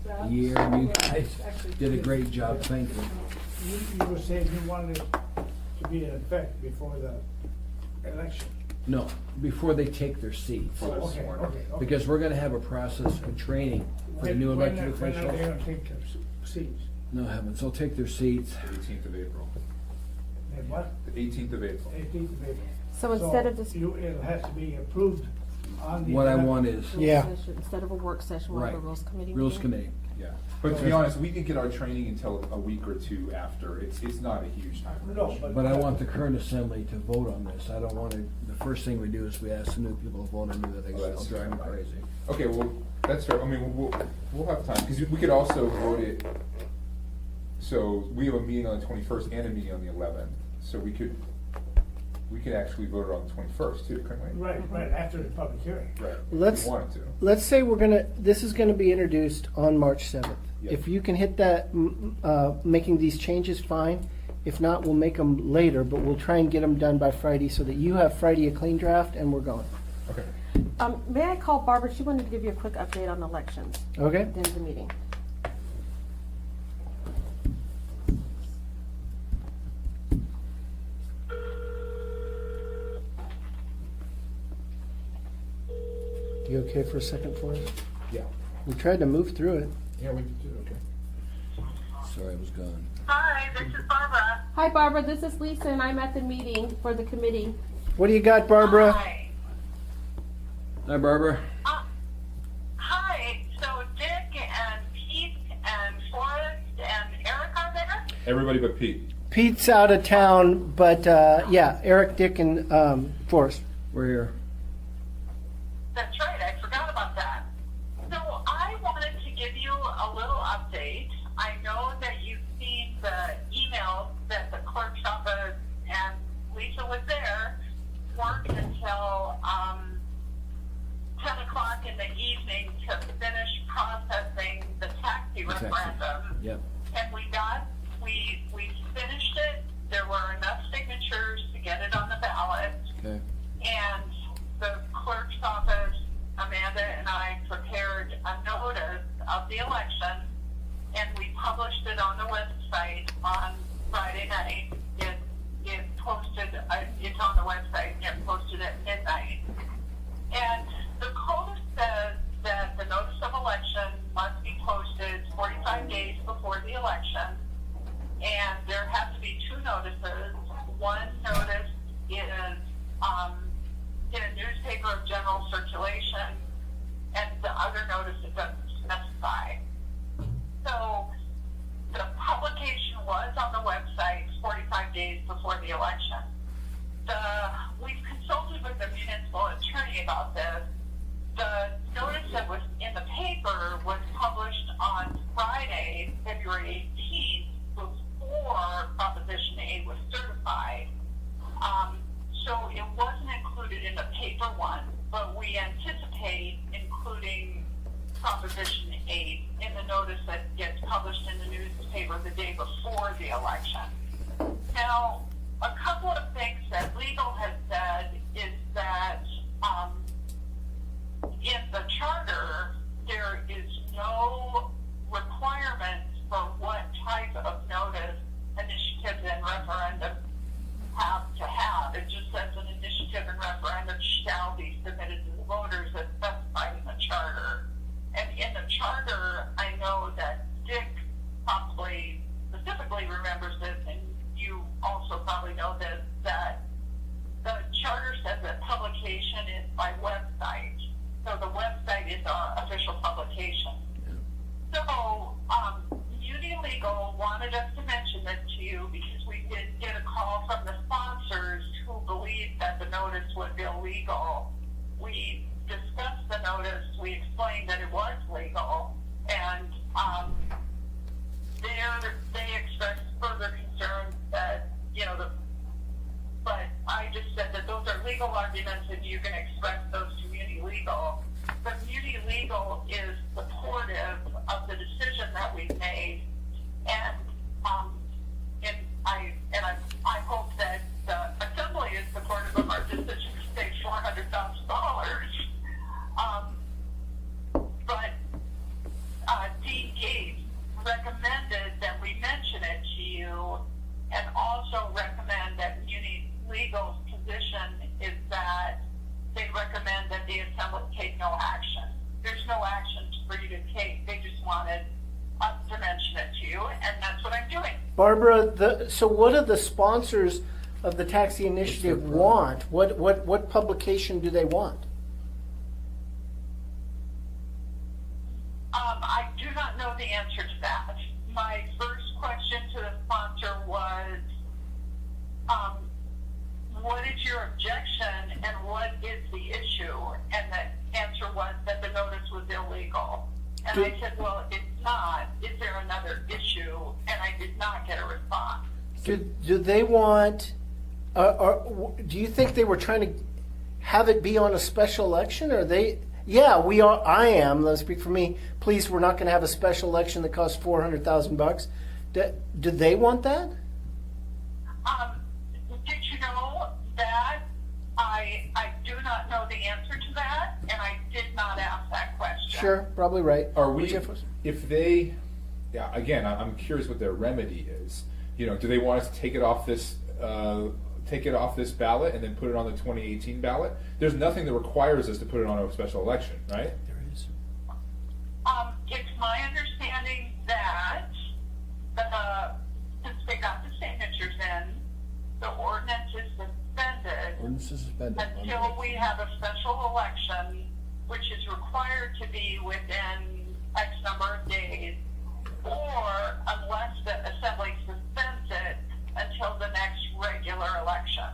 A year, and you guys did a great job, thank you. You were saying you wanted it to be in effect before the election. No, before they take their seats. Okay. Because we're gonna have a process of training for the new elected When are they officials. gonna take their seats? No heavens, they'll take their seats. The 18th of April. And what? The 18th of April. 18th of April. So instead of just It has to be approved on the. What I want is, Yeah. instead of a work session, we'll have a right, rules committee. Rules meeting. Committee. Yeah, but to be honest, we didn't get our training until a week or 2 after, it's not a huge time. No, But I want the current assembly to vote on this. I don't wanna, the first thing we do is we ask the new people to vote on new things. Oh, It'll that's drive me fair. crazy. Okay, well, that's fair, I mean, we'll have time, because we could also vote it, so we have a meeting on the 21st and a meeting on the 11th, so we could actually vote it on the 21st too, couldn't we? Right, after the public hearing. Right, if Let's- we wanted to. let's say this is gonna be introduced on March 7th. Yeah. If you can hit that, making these changes, fine. If not, we'll make them later, but we'll try and get them done by Friday so that you have Friday a clean draft and we're going. Okay, May I call Barbara? She wanted to give you a quick update on elections Okay? at the end of the meeting. You okay for a second for us? Yeah. We tried to move through it. Yeah, we can do it, okay. Sorry, I was gone. Hi, this is Barbara. Hi, Barbara, this is Lisa, and I'm at the meeting for the committee. What do you got, Barbara? Hi. Hi, Barbara. Hi. So Dick and Pete and Forrest and Eric are there? Everybody but Pete. Pete's out of town, but yeah, Eric, Dick, and Forrest. We're here. That's right. I forgot about that. So I wanted to give you a little update. I know that you've seen the emails that the clerk's office and Lisa was there worked until 10 o'clock in the evening to finish processing the taxi referendum. Yep. And we finished it. There were enough signatures to get it on the ballot. Okay. And the clerk's office, Amanda and I prepared a notice of the election, and we published it on the website on Friday night. It posted, it's on the website, and it posted at midnight. And the code says that the notice of election must be posted 45 days before the election, and there have to be two notices. One notice is in a newspaper of general circulation, and the other notice it doesn't specify. So the publication was on the website 45 days before the election. We've consulted with the municipal attorney about this. The notice that was in the paper was published on Friday, February 18th, before Proposition 8 was certified. So it wasn't included in the paper one, but we anticipate including Proposition 8 in the notice that gets published in the newspaper the day before the election. Now, a couple of things that legal has said is that in the charter, there is no requirement for what type of notice initiatives and referendums have to have. It just says an initiative and referendum shall be submitted to the voters as specified in the charter. And in the charter, I know that Dick probably specifically remembers this, and you also probably know this, that the charter says that publication is by website. So the website is our official publication. So, Muni Legal wanted us to mention this to you because we did get a call from the sponsors who believed that the notice was illegal. We discussed the notice, we explained that it was legal, and they expressed further concerns that, but I just said that those are legal arguments and you can express those to Muni Legal. But Muni Legal is supportive of the decision that we've made, and I hope that the Assembly is supportive of our decision to save $400,000. But Dean Gates recommended that we mention it to you, and also recommend that Muni Legal's position is that they recommend that the Assembly take no action. There's no action for you to take. They just wanted us to mention it to you, and that's what I'm doing. Barbara, so what do the sponsors of the taxi initiative want? What publication do they want? I do not know the answer to that. My first question to the sponsor was, what is your objection and what is the issue? And the answer was that the notice was illegal. And I said, well, it's not. Is there another issue? And I did not get a response. Do they want, or do you think they were trying to have it be on a special election? Or we are, I am, let's speak for me, please, we're not going to have a special election that costs $400,000. Do they want that? Did you know that? I do not know the answer to that, and I did not ask that question. Sure, probably right. Are we, Whichever. if they, again, I'm curious what their remedy is. Do they want us to take it off this take it off this ballot and then put it on the 2018 ballot? There's nothing that requires us to put it on a special election, right? There is. It's my understanding that, since they got the signatures in, the ordinance is suspended Ordinance is suspended. until we have a special election, which is required to be within X number of days, or unless the assembly suspends it until the next regular election.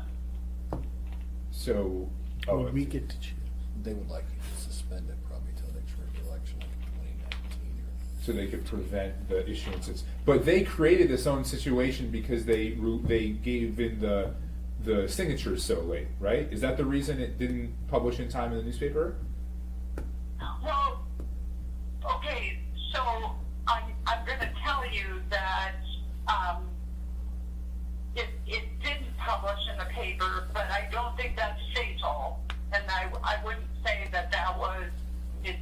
So, Well, we get to choose. They would like you to suspend it probably till next regular election, like 2019 or. so they could prevent the issuances. But they created this own situation because they gave in the signatures so late, right? Is that the reason it didn't publish in time in the newspaper? Well, okay, so I'm gonna tell you that, it didn't publish in the paper, but I don't think that's fatal, and I wouldn't say that was it.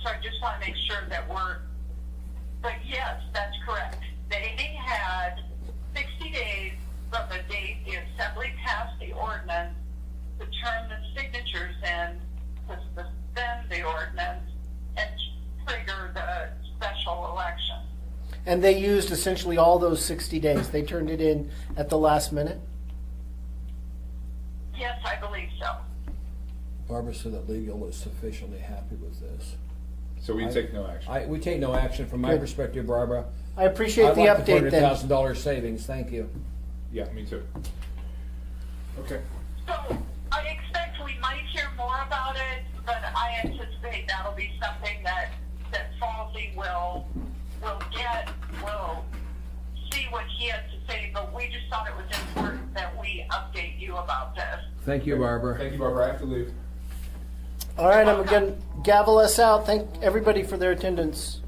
So I just wanna make sure that but yes, that's correct. They had 60 days from the date the assembly passed the ordinance to turn the signatures in, to suspend the ordinance, and trigger the special election. And they used essentially all those 60 days. They turned it in at the last minute. Yes, I believe so. Barbara said that legal is sufficiently happy with this. So we take no action. We take no action from my Good. perspective, Barbara. I appreciate the I'd like update then. $400,000 savings, thank you. Yeah, me too. Okay. So I expect we might hear more about it, but I anticipate that'll be something that Falsey will see what he has to say, but we just thought it was important that we update you about this. Thank you, Barbara. Thank you, Barbara. I have to leave. All right, I'm going to gavel us out. Thank everybody for their attendance.